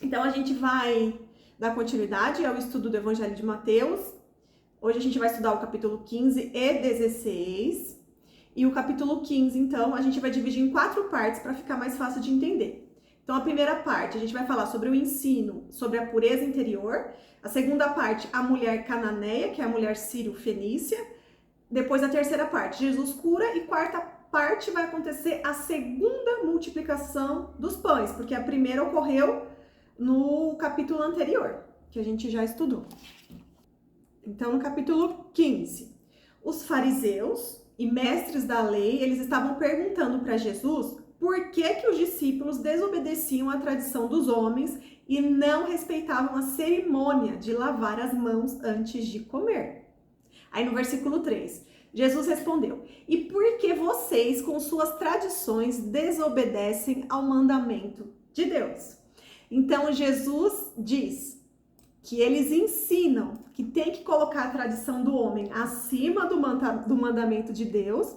Então a gente vai dar continuidade ao estudo do Evangelho de Mateus. Hoje a gente vai estudar o capítulo 15 e 16. E o capítulo 15, então, a gente vai dividir em 4 partes para ficar mais fácil de entender. Então, a primeira parte, a gente vai falar sobre o ensino, sobre a pureza interior. A segunda parte, a mulher cananeia, que é a mulher sírio-fenícia. Depois, a terceira parte, Jesus cura. E quarta parte vai acontecer a segunda multiplicação dos pães, porque a primeira ocorreu no capítulo anterior, que a gente já estudou. Então, no capítulo 15, os fariseus e mestres da lei, eles estavam perguntando para Jesus por que os discípulos desobedeciam à tradição dos homens e não respeitavam a cerimônia de lavar as mãos antes de comer. Aí no versículo 3, Jesus respondeu: "E por que vocês, com suas tradições, desobedecem ao mandamento de Deus?" Então Jesus diz que eles ensinam que tem que colocar a tradição do homem acima do mandamento de Deus.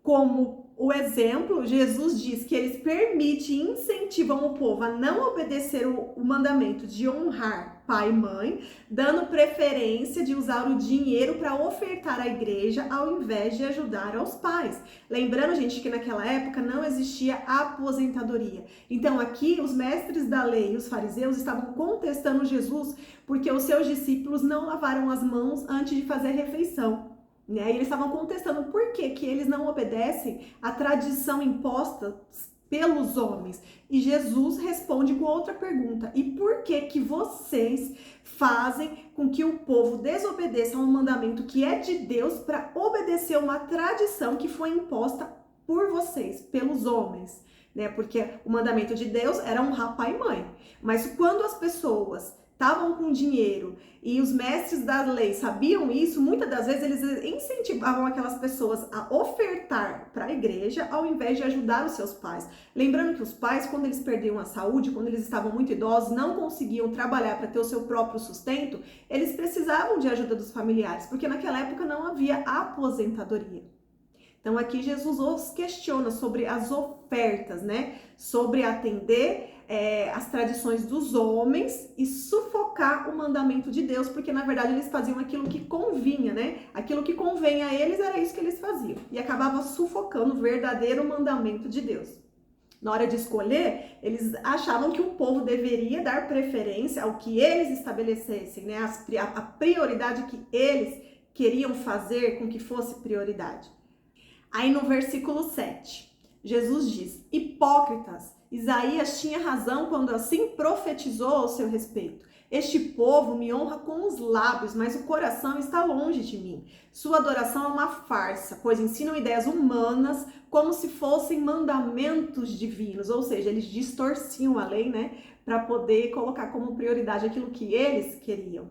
Como o exemplo, Jesus diz que eles permitem e incentivam o povo a não obedecer o mandamento de honrar pai e mãe, dando preferência de usar o dinheiro para ofertar à igreja ao invés de ajudar aos pais. Lembrando, gente, que naquela época não existia aposentadoria. Então aqui os mestres da lei e os fariseus estavam contestando Jesus porque os seus discípulos não lavaram as mãos antes de fazer a refeição. E eles estavam contestando por que eles não obedecem à tradição imposta pelos homens. E Jesus responde com outra pergunta: e por que vocês fazem com que o povo desobedeça a um mandamento que é de Deus para obedecer uma tradição que foi imposta por vocês, pelos homens? Porque o mandamento de Deus era honrar pai e mãe. Mas quando as pessoas estavam com dinheiro e os mestres da lei sabiam isso, muitas das vezes eles incentivavam aquelas pessoas a ofertar para a igreja ao invés de ajudar os seus pais. Lembrando que os pais, quando eles perdiam a saúde, quando eles estavam muito idosos, não conseguiam trabalhar para ter o seu próprio sustento, eles precisavam de ajuda dos familiares, porque naquela época não havia aposentadoria. Então aqui Jesus os questiona sobre as ofertas, sobre atender as tradições dos homens e sufocar o mandamento de Deus, porque na verdade eles faziam aquilo que convinha, Aquilo que convém a eles era isso que eles faziam e acabava sufocando o verdadeiro mandamento de Deus. Na hora de escolher, eles achavam que o povo deveria dar preferência ao que eles estabelecessem, a prioridade que eles queriam fazer com que fosse prioridade. Aí no versículo 7, Jesus diz: "Hipócritas, Isaías tinha razão quando assim profetizou ao seu respeito. Este povo me honra com os lábios, mas o coração está longe de mim. Sua adoração é uma farsa, pois ensinam ideias humanas como se fossem mandamentos divinos." Ou seja, eles distorciam a lei, para poder colocar como prioridade aquilo que eles queriam,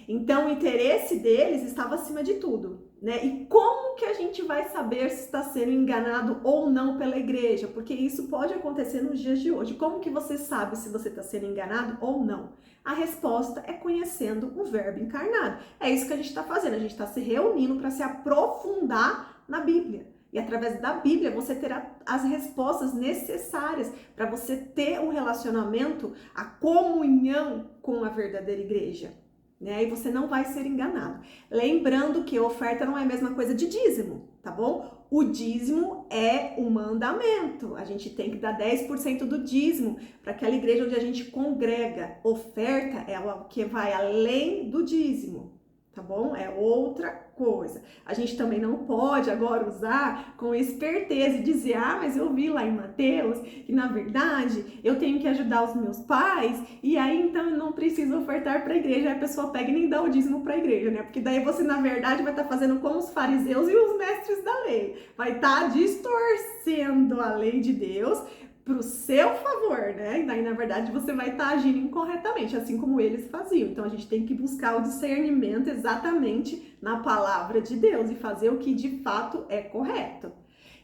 Então, o interesse deles estava acima de tudo, E como que a gente vai saber se está sendo enganado ou não pela igreja? Porque isso pode acontecer nos dias de hoje. Como que você sabe se você está sendo enganado ou não? A resposta é conhecendo o Verbo encarnado. É isso que a gente está fazendo. A gente está se reunindo para se aprofundar na Bíblia. E através da Bíblia você terá as respostas necessárias para você ter um relacionamento, a comunhão com a verdadeira igreja. E você não vai ser enganado. Lembrando que oferta não é a mesma coisa de dízimo, tá bom? O dízimo é um mandamento. A gente tem que dar 10% do dízimo para aquela igreja onde a gente congrega. Oferta é algo que vai além do dízimo, tá bom? É outra coisa. A gente também não pode agora usar com esperteza e dizer: mas eu vi lá em Mateus que na verdade eu tenho que ajudar os meus pais e aí então eu não preciso ofertar para a igreja. Aí a pessoa pega e nem dá o dízimo para a igreja, Porque daí você na verdade vai estar fazendo como os fariseus e os mestres da lei. Vai estar distorcendo a lei de Deus para o seu favor, E daí, na verdade, você vai estar agindo incorretamente, assim como eles faziam. Então, a gente tem que buscar o discernimento exatamente na palavra de Deus e fazer o que de fato é correto.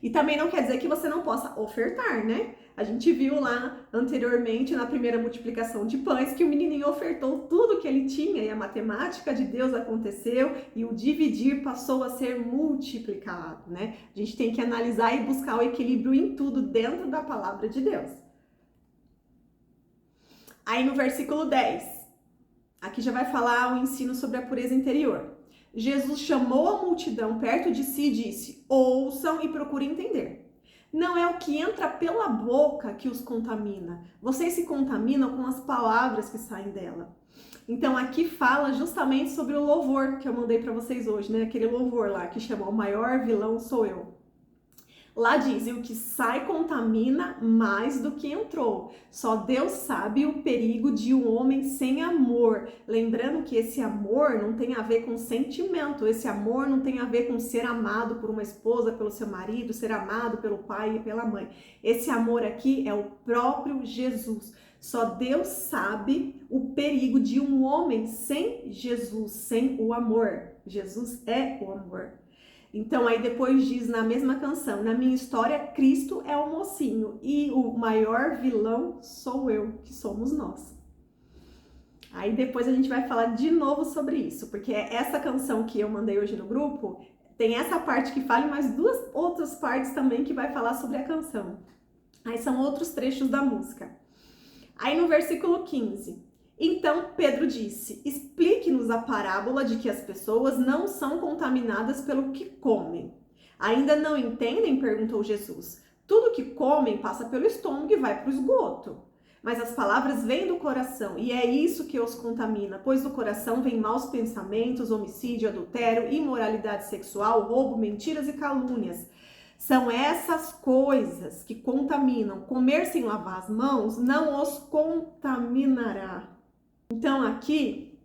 E também não quer dizer que você não possa ofertar, A gente viu lá anteriormente, na primeira multiplicação de pães, que o menininho ofertou tudo que ele tinha e a matemática de Deus aconteceu e o dividir passou a ser multiplicado, A gente tem que analisar e buscar o equilíbrio em tudo dentro da palavra de Deus. Aí no versículo 10, aqui já vai falar o ensino sobre a pureza interior. Jesus chamou a multidão perto de si e disse: ouçam e procurem entender. Não é o que entra pela boca que os contamina. Vocês se contaminam com as palavras que saem dela. Então aqui fala justamente sobre o louvor que eu mandei para vocês hoje, né? Aquele louvor lá que chama O Maior Vilão Sou Eu. Lá diz, e o que sai contamina mais do que entrou. Só Deus sabe o perigo de um homem sem amor. Lembrando que esse amor não tem a ver com sentimento. Esse amor não tem a ver com ser amado por uma esposa, pelo seu marido, ser amado pelo pai e pela mãe. Esse amor aqui é o próprio Jesus. Só Deus sabe o perigo de um homem sem Jesus, sem o amor. Jesus é o amor. Então aí depois diz na mesma canção, na minha história Cristo é o mocinho e o maior vilão sou eu, que somos nós. Aí depois a gente vai falar de novo sobre isso, porque essa canção que eu mandei hoje no grupo, tem essa parte que fala e mais duas outras partes também que vai falar sobre a canção. Aí são outros trechos da música. Aí no versículo 15... Então Pedro disse, explique-nos a parábola de que as pessoas não são contaminadas pelo que comem. Ainda não entendem? Perguntou Jesus. Tudo que comem passa pelo estômago e vai para o esgoto. Mas as palavras vêm do coração e é isso que os contamina, pois do coração vêm maus pensamentos, homicídio, adultério, imoralidade sexual, roubo, mentiras e calúnias. São essas coisas que contaminam. Comer sem lavar as mãos não os contaminará. Então aqui,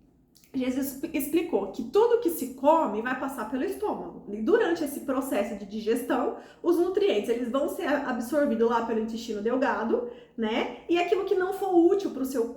Jesus explicou que tudo que se come vai passar pelo estômago. E durante esse processo de digestão, os nutrientes eles vão ser absorvidos lá pelo intestino delgado, né? E aquilo que não for útil para o seu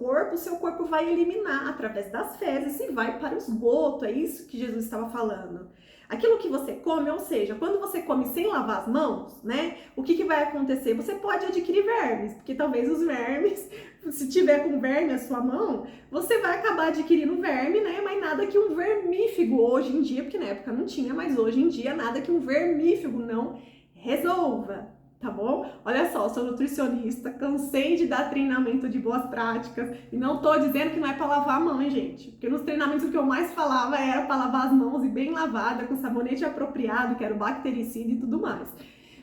corpo vai eliminar através das fezes e vai para o esgoto. É isso que Jesus estava falando. Aquilo que você come, ou seja, quando você come sem lavar as mãos, né? O que vai acontecer? Você pode adquirir vermes, porque talvez os vermes, se tiver com verme a sua mão, você vai acabar adquirindo verme, né? Mas nada que um vermífugo hoje em dia, porque na época não tinha, mas hoje em dia nada que um vermífugo não resolva. Tá bom? Olha só, sou nutricionista, cansei de dar treinamento de boas práticas e não tô dizendo que não é para lavar a mão, hein, gente? Porque nos treinamentos o que eu mais falava era para lavar as mãos e bem lavada, com sabonete apropriado, que era o bactericida e tudo mais.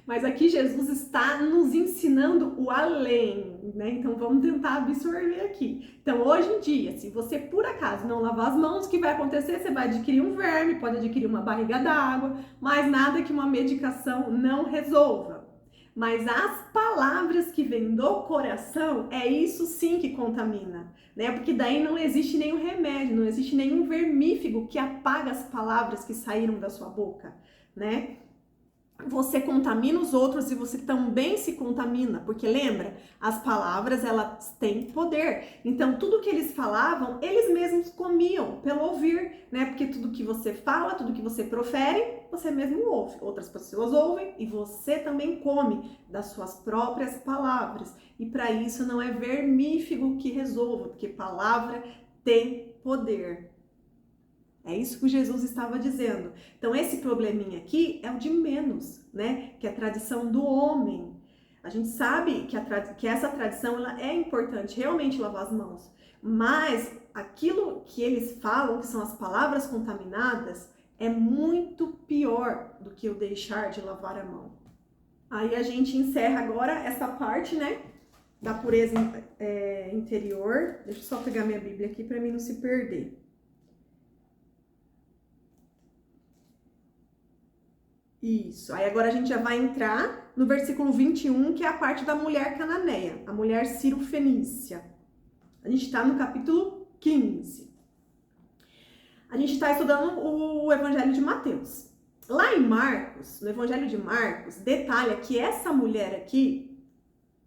Mas aqui Jesus está nos ensinando o além, né? Então vamos tentar absorver aqui. Então hoje em dia, se você por acaso não lavar as mãos, o que vai acontecer? Você vai adquirir um verme, pode adquirir uma barriga d'água, mas nada que uma medicação não resolva. Mas as palavras que vêm do coração, é isso sim que contamina, né? Porque daí não existe nenhum remédio, não existe nenhum vermífugo que apaga as palavras que saíram da sua boca, né? Você contamina os outros e você também se contamina, porque lembra, as palavras elas têm poder. Então tudo que eles falavam, eles mesmos comiam pelo ouvir, né? Porque tudo que você fala, tudo que você profere, você mesmo ouve. Outras pessoas ouvem e você também come das suas próprias palavras. E para isso não é vermífugo que resolva, porque palavra tem poder. É isso que Jesus estava dizendo. Então, esse probleminha aqui é o de menos, né? Que é a tradição do homem. A gente sabe que essa tradição ela é importante, realmente lavar as mãos. Mas aquilo que eles falam, que são as palavras contaminadas, é muito pior do que o deixar de lavar a mão. Aí a gente encerra agora essa parte, né? Da pureza interior. Deixa eu só pegar minha Bíblia aqui para mim não se perder. Isso, aí agora a gente já vai entrar no versículo 21, que é a parte da mulher cananeia, a mulher cirofenícia. A gente está no capítulo 15. A gente está estudando o Evangelho de Mateus. Lá em Marcos, no Evangelho de Marcos, detalha que essa mulher aqui,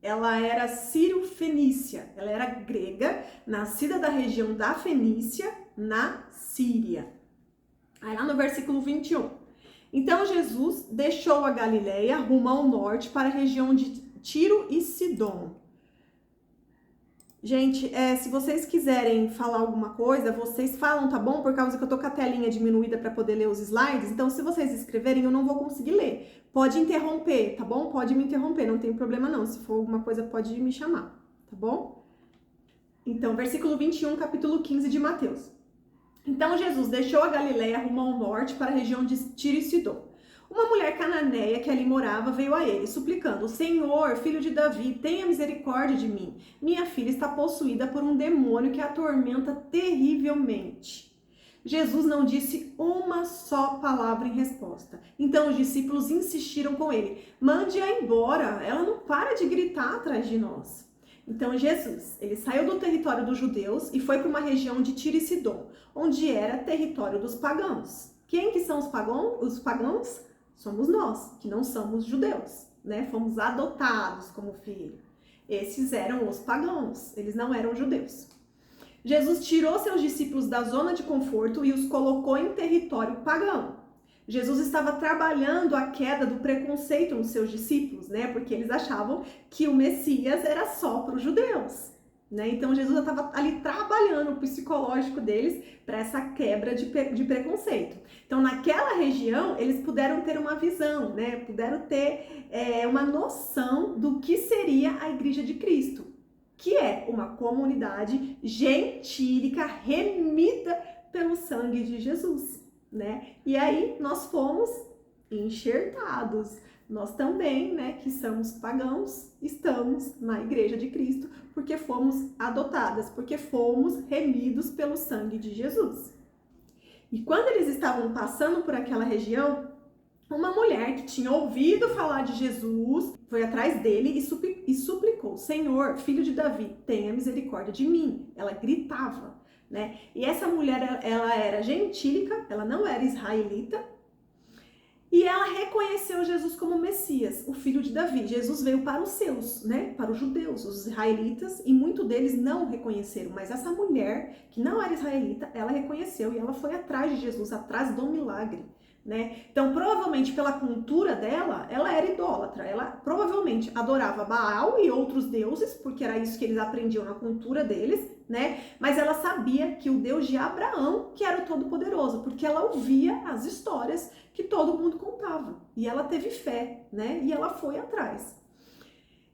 ela era cirofenícia, ela era grega, nascida da região da Fenícia, na Síria. Aí lá no versículo 21. Então Jesus deixou a Galileia rumo ao norte para a região de Tiro e Sidom. Gente, se vocês quiserem falar alguma coisa, vocês falam, tá bom? Por causa que eu tô com a telinha diminuída para poder ler os slides, então se vocês escreverem eu não vou conseguir ler. Pode interromper, tá bom? Pode me interromper, não tem problema não. Se for alguma coisa pode me chamar, tá bom? Então, versículo 21, capítulo 15 de Mateus. Então Jesus deixou a Galileia rumo ao norte para a região de Tiro e Sidom. Uma mulher cananeia que ali morava veio a ele, suplicando: Senhor, filho de Davi, tenha misericórdia de mim. Minha filha está possuída por um demônio que a atormenta terrivelmente. Jesus não disse uma só palavra em resposta. Então os discípulos insistiram com ele: mande-a embora, ela não para de gritar atrás de nós. Então Jesus, ele saiu do território dos judeus e foi para uma região de Tiro e Sidom, onde era território dos pagãos. Quem que são os pagãos? Os pagãos somos nós, que não somos judeus, né? Fomos adotados como filho. Esses eram os pagãos, eles não eram judeus. Jesus tirou seus discípulos da zona de conforto e os colocou em território pagão. Jesus estava trabalhando a queda do preconceito nos seus discípulos, né? Porque eles achavam que o Messias era só para os judeus, né? Então Jesus estava ali trabalhando o psicológico deles para essa quebra de preconceito. Então naquela região eles puderam ter uma visão, né? Puderam ter uma noção do que seria a Igreja de Cristo, que é uma comunidade gentílica remida pelo sangue de Jesus, né? E aí nós fomos enxertados. Nós também, né, que somos pagãos, estamos na Igreja de Cristo, porque fomos adotadas, porque fomos remidos pelo sangue de Jesus. E quando eles estavam passando por aquela região, uma mulher que tinha ouvido falar de Jesus foi atrás dele e suplicou: Senhor, filho de Davi, tenha misericórdia de mim. Ela gritava, né? E essa mulher, ela era gentílica, ela não era israelita, e ela reconheceu Jesus como Messias, o filho de Davi. Jesus veio para os seus, né? Para os judeus, os israelitas, e muitos deles não reconheceram. Mas essa mulher, que não era israelita, ela reconheceu e ela foi atrás de Jesus, atrás do milagre, né? Então, provavelmente pela cultura dela, ela era idólatra. Ela provavelmente adorava Baal e outros deuses, porque era isso que eles aprendiam na cultura deles, né? Mas ela sabia que o Deus de Abraão, que era o Todo-Poderoso, porque ela ouvia as histórias que todo mundo contava. E ela teve fé, né? E ela foi atrás.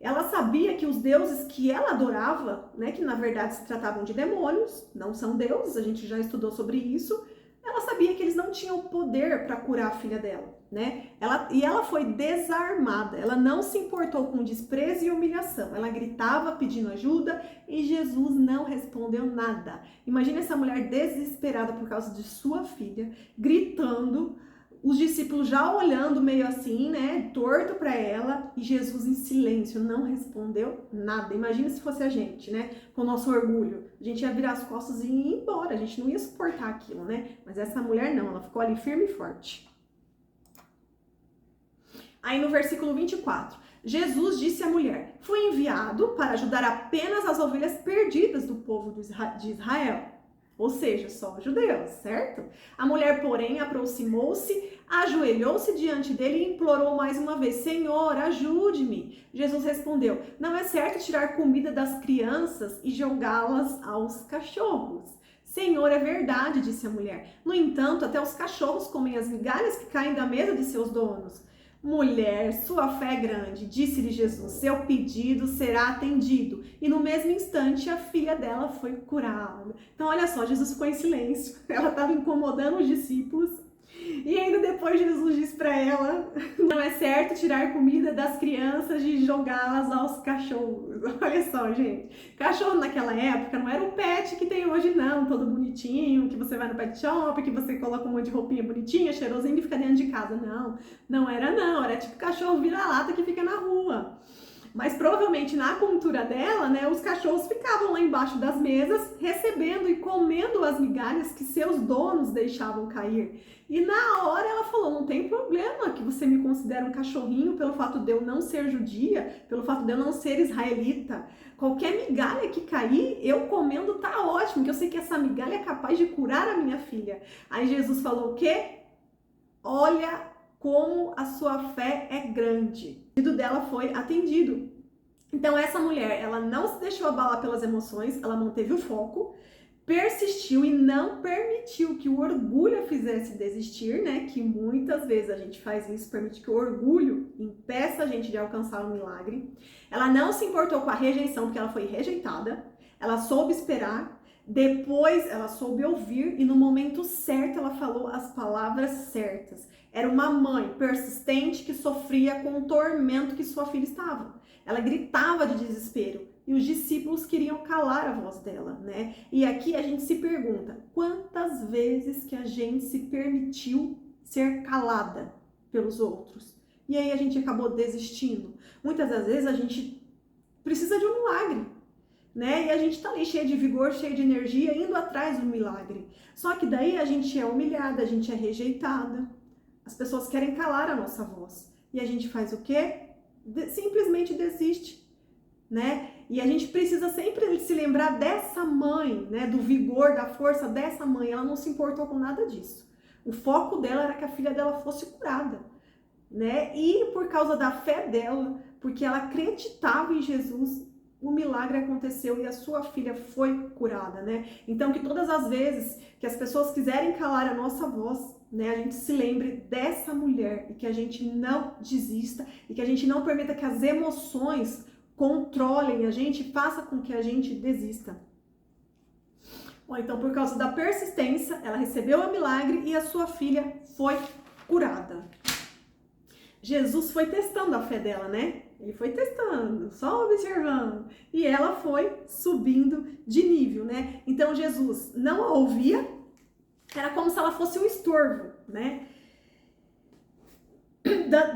Ela sabia que os deuses que ela adorava, né, que na verdade se tratavam de demônios, não são deuses, a gente já estudou sobre isso. Ela sabia que eles não tinham poder para curar a filha dela, né? Ela foi desarmada, ela não se importou com desprezo e humilhação. Ela gritava pedindo ajuda e Jesus não respondeu nada. Imagina essa mulher desesperada por causa de sua filha, gritando, os discípulos já olhando meio assim, né, torto para ela, e Jesus em silêncio, não respondeu nada. Imagina se fosse a gente, né, com o nosso orgulho. A gente ia virar as costas e ir embora, a gente não ia suportar aquilo, né? Mas essa mulher não, ela ficou ali firme e forte. Aí no versículo 24, Jesus disse à mulher: fui enviado para ajudar apenas as ovelhas perdidas do povo de Israel. Ou seja, só os judeus, certo? A mulher, porém, aproximou-se, ajoelhou-se diante dele e implorou mais uma vez: Senhor, ajude-me. Jesus respondeu: não é certo tirar comida das crianças e jogá-las aos cachorros. Senhor, é verdade, disse a mulher. No entanto, até os cachorros comem as migalhas que caem da mesa de seus donos. Mulher, sua fé é grande, disse-lhe Jesus, seu pedido será atendido. E no mesmo instante a filha dela foi curada. Então olha só, Jesus ficou em silêncio, ela estava incomodando os discípulos. E ainda depois Jesus disse para ela: não é certo tirar comida das crianças e jogá-las aos cachorros. Olha só, gente, cachorro naquela época não era o pet que tem hoje não, todo bonitinho, que você vai no pet shop, que você coloca um monte de roupinha bonitinha, cheirosinho e fica dentro de casa. Não, não era não, era tipo cachorro vira-lata que fica na rua. Mas provavelmente na cultura dela, né, os cachorros ficavam lá embaixo das mesas recebendo e comendo as migalhas que seus donos deixavam cair. E na hora ela falou: não tem problema que você me considere um cachorrinho pelo fato de eu não ser judia, pelo fato de eu não ser israelita. Qualquer migalha que cair, eu comendo tá ótimo, que eu sei que essa migalha é capaz de curar a minha filha. Aí Jesus falou o quê? Olha como a sua fé é grande. O pedido dela foi atendido. Então essa mulher, ela não se deixou abalar pelas emoções, ela manteve o foco, persistiu e não permitiu que o orgulho a fizesse desistir, né? Que muitas vezes a gente faz isso, permite que o orgulho impeça a gente de alcançar um milagre. Ela não se importou com a rejeição, porque ela foi rejeitada. ela soube esperar, depois ela soube ouvir e no momento certo ela falou as palavras certas. Era uma mãe persistente que sofria com o tormento que sua filha estava. Ela gritava de desespero e os discípulos queriam calar a voz dela, né? E aqui a gente se pergunta, quantas vezes que a gente se permitiu ser calada pelos outros? E aí a gente acabou desistindo. Muitas das vezes a gente precisa de um milagre, né? E a gente tá ali cheio de vigor, cheio de energia, indo atrás do milagre. Só que daí a gente é humilhada, a gente é rejeitada. As pessoas querem calar a nossa voz. E a gente faz o quê? Simplesmente desiste, né? E a gente precisa sempre se lembrar dessa mãe, né? Do vigor, da força dessa mãe. Ela não se importou com nada disso. O foco dela era que a filha dela fosse curada, né? E por causa da fé dela, porque ela acreditava em Jesus, o milagre aconteceu e a sua filha foi curada, né? Então, que todas as vezes que as pessoas quiserem calar a nossa voz, né, a gente se lembre dessa mulher e que a gente não desista e que a gente não permita que as emoções controlem a gente, faça com que a gente desista. Bom, então, por causa da persistência, ela recebeu o milagre e a sua filha foi curada. Jesus foi testando a fé dela, né? Ele foi testando, só observando. E ela foi subindo de nível, né? Então, Jesus não a ouvia, era como se ela fosse um estorvo, né?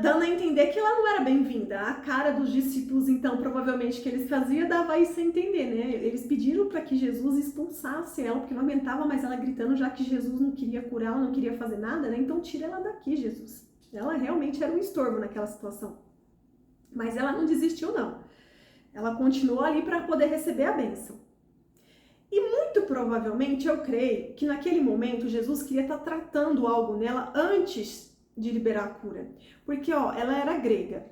Dando a entender que ela não era bem-vinda. A cara dos discípulos, então, provavelmente, que eles faziam, dava isso a entender, né? Eles pediram para que Jesus expulsasse ela, porque não aguentava mais ela gritando, já que Jesus não queria curar, ela não queria fazer nada, né? Então, tira ela daqui, Jesus. Ela realmente era um estorvo naquela situação. Mas ela não desistiu, não. Ela continuou ali para poder receber a bênção. E muito provavelmente, eu creio, que naquele momento, Jesus queria estar tratando algo nela antes de liberar a cura. Porque, ó, ela era grega.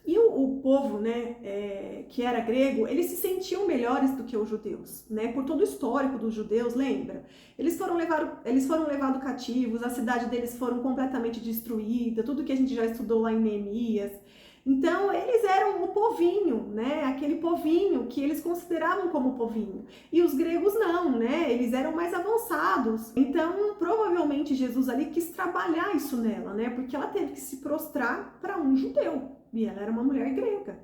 E o povo, né, que era grego, eles se sentiam melhores do que os judeus, né? Por todo o histórico dos judeus, lembra? Eles foram levados cativos, a cidade deles foram completamente destruída, tudo que a gente já estudou lá em Neemias. Então, eles eram o povinho, né? Aquele povinho que eles consideravam como povinho. E os gregos não, né? Eles eram mais avançados. Então, provavelmente, Jesus ali quis trabalhar isso nela, né? Porque ela teve que se prostrar para um judeu. E ela era uma mulher grega,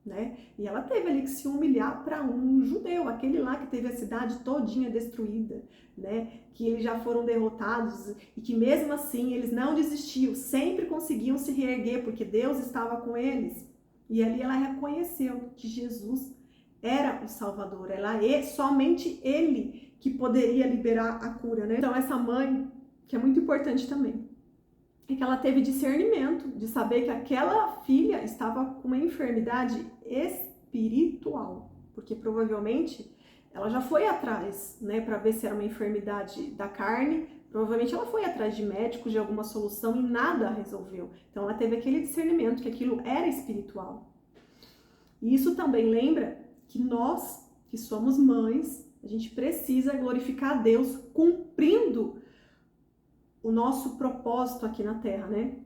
né? E ela teve ali que se humilhar para um judeu, aquele lá que teve a cidade todinha destruída, né? Que eles já foram derrotados e que mesmo assim eles não desistiam, sempre conseguiam se reerguer porque Deus estava com eles. E ali ela reconheceu que Jesus era o Salvador, somente Ele que poderia liberar a cura, né? Então essa mãe, que é muito importante também, é que ela teve discernimento de saber que aquela filha estava com uma enfermidade espiritual, porque provavelmente ela já foi atrás, né, para ver se era uma enfermidade da carne, provavelmente ela foi atrás de médicos, de alguma solução e nada resolveu. Então ela teve aquele discernimento que aquilo era espiritual. E isso também lembra que nós, que somos mães, a gente precisa glorificar a Deus cumprindo o nosso propósito aqui na Terra, né?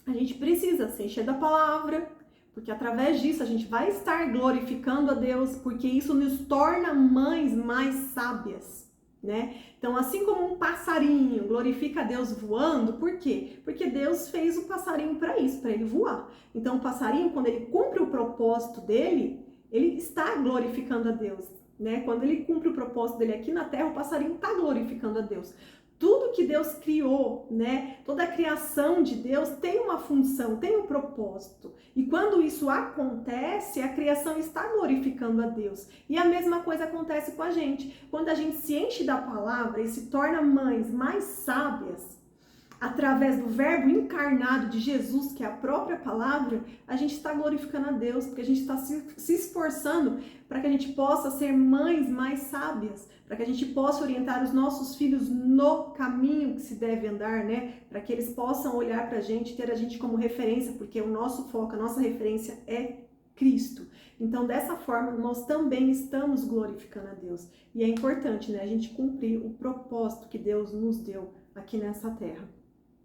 A gente precisa se encher da palavra, porque através disso a gente vai estar glorificando a Deus, porque isso nos torna mães mais sábias, né? Então, assim como um passarinho glorifica a Deus voando, por quê? Porque Deus fez o passarinho para isso, para ele voar. Então, o passarinho, quando ele cumpre o propósito dele, ele está glorificando a Deus, né? Quando ele cumpre o propósito dele aqui na Terra, o passarinho está glorificando a Deus. Tudo que Deus criou, né? Toda a criação de Deus tem uma função, tem um propósito. E quando isso acontece, a criação está glorificando a Deus. E a mesma coisa acontece com a gente. Quando a gente se enche da palavra e se torna mães mais sábias, através do verbo encarnado de Jesus, que é a própria palavra, a gente está glorificando a Deus, porque a gente está se esforçando para que a gente possa ser mães mais sábias, para que a gente possa orientar os nossos filhos no caminho que se deve andar, né? Para que eles possam olhar para a gente, ter a gente como referência, porque o nosso foco, a nossa referência é Cristo. Então, dessa forma, nós também estamos glorificando a Deus. E é importante, né, a gente cumprir o propósito que Deus nos deu aqui nessa terra.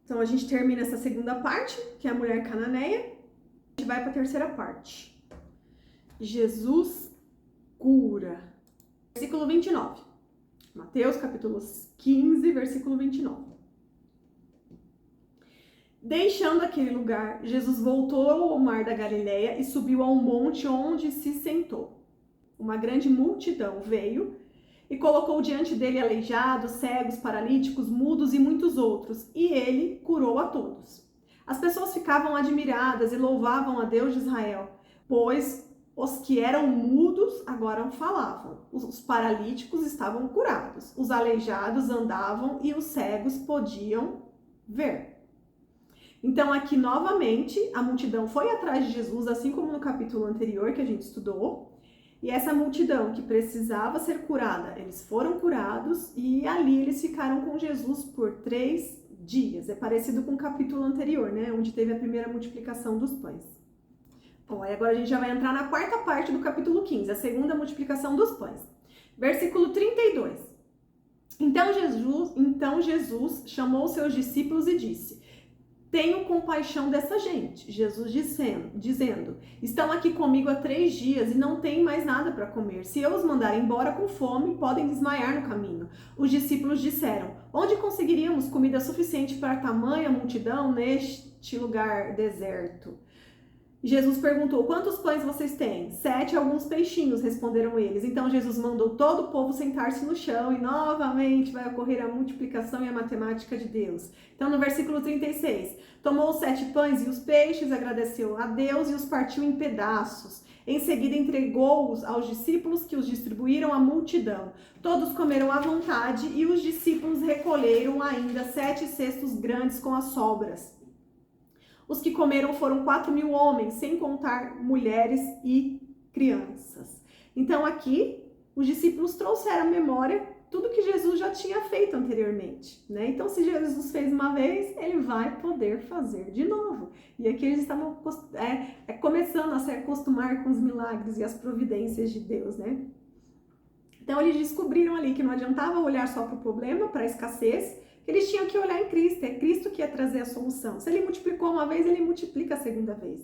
Então, a gente termina essa segunda parte, que é a mulher cananeia. A gente vai para a terceira parte. Jesus cura. Versículo 29. Mateus capítulo 15, versículo 29. Deixando aquele lugar, Jesus voltou ao mar da Galileia e subiu a um monte onde se sentou. Uma grande multidão veio e colocou diante dele aleijados, cegos, paralíticos, mudos e muitos outros, e ele curou a todos. As pessoas ficavam admiradas e louvavam a Deus de Israel, pois os que eram mudos agora falavam, os paralíticos estavam curados, os aleijados andavam e os cegos podiam ver. Então aqui novamente a multidão foi atrás de Jesus, assim como no capítulo anterior que a gente estudou, e essa multidão que precisava ser curada, eles foram curados e ali eles ficaram com Jesus por 3 dias. É parecido com o capítulo anterior, né? Onde teve a primeira multiplicação dos pães. Bom, aí agora a gente já vai entrar na quarta parte do capítulo 15, a segunda multiplicação dos pães. Versículo 32. Então Jesus chamou seus discípulos e disse: tenho compaixão dessa gente. Jesus dizendo, estão aqui comigo há 3 dias e não têm mais nada para comer. Se eu os mandar embora com fome, podem desmaiar no caminho. Os discípulos disseram, onde conseguiríamos comida suficiente para tamanha multidão neste lugar deserto? Jesus perguntou, quantos pães vocês têm? 7 e alguns peixinhos, responderam eles. Então Jesus mandou todo o povo sentar-se no chão e novamente vai ocorrer a multiplicação e a matemática de Deus. Então no versículo 36, tomou os 7 pães e os peixes, agradeceu a Deus e os partiu em pedaços. Em seguida entregou-os aos discípulos que os distribuíram à multidão. Todos comeram à vontade e os discípulos recolheram ainda 7 cestos grandes com as sobras. Os que comeram foram 4.000 homens, sem contar mulheres e crianças. Então aqui, os discípulos trouxeram à memória tudo que Jesus já tinha feito anteriormente, né? Então, se Jesus fez uma vez, ele vai poder fazer de novo. E aqui eles estavam começando a se acostumar com os milagres e as providências de Deus, né? Então, eles descobriram ali que não adiantava olhar só para o problema, para a escassez, eles tinham que olhar em Cristo, é Cristo que ia trazer a solução. Se ele multiplicou uma vez, ele multiplica a segunda vez.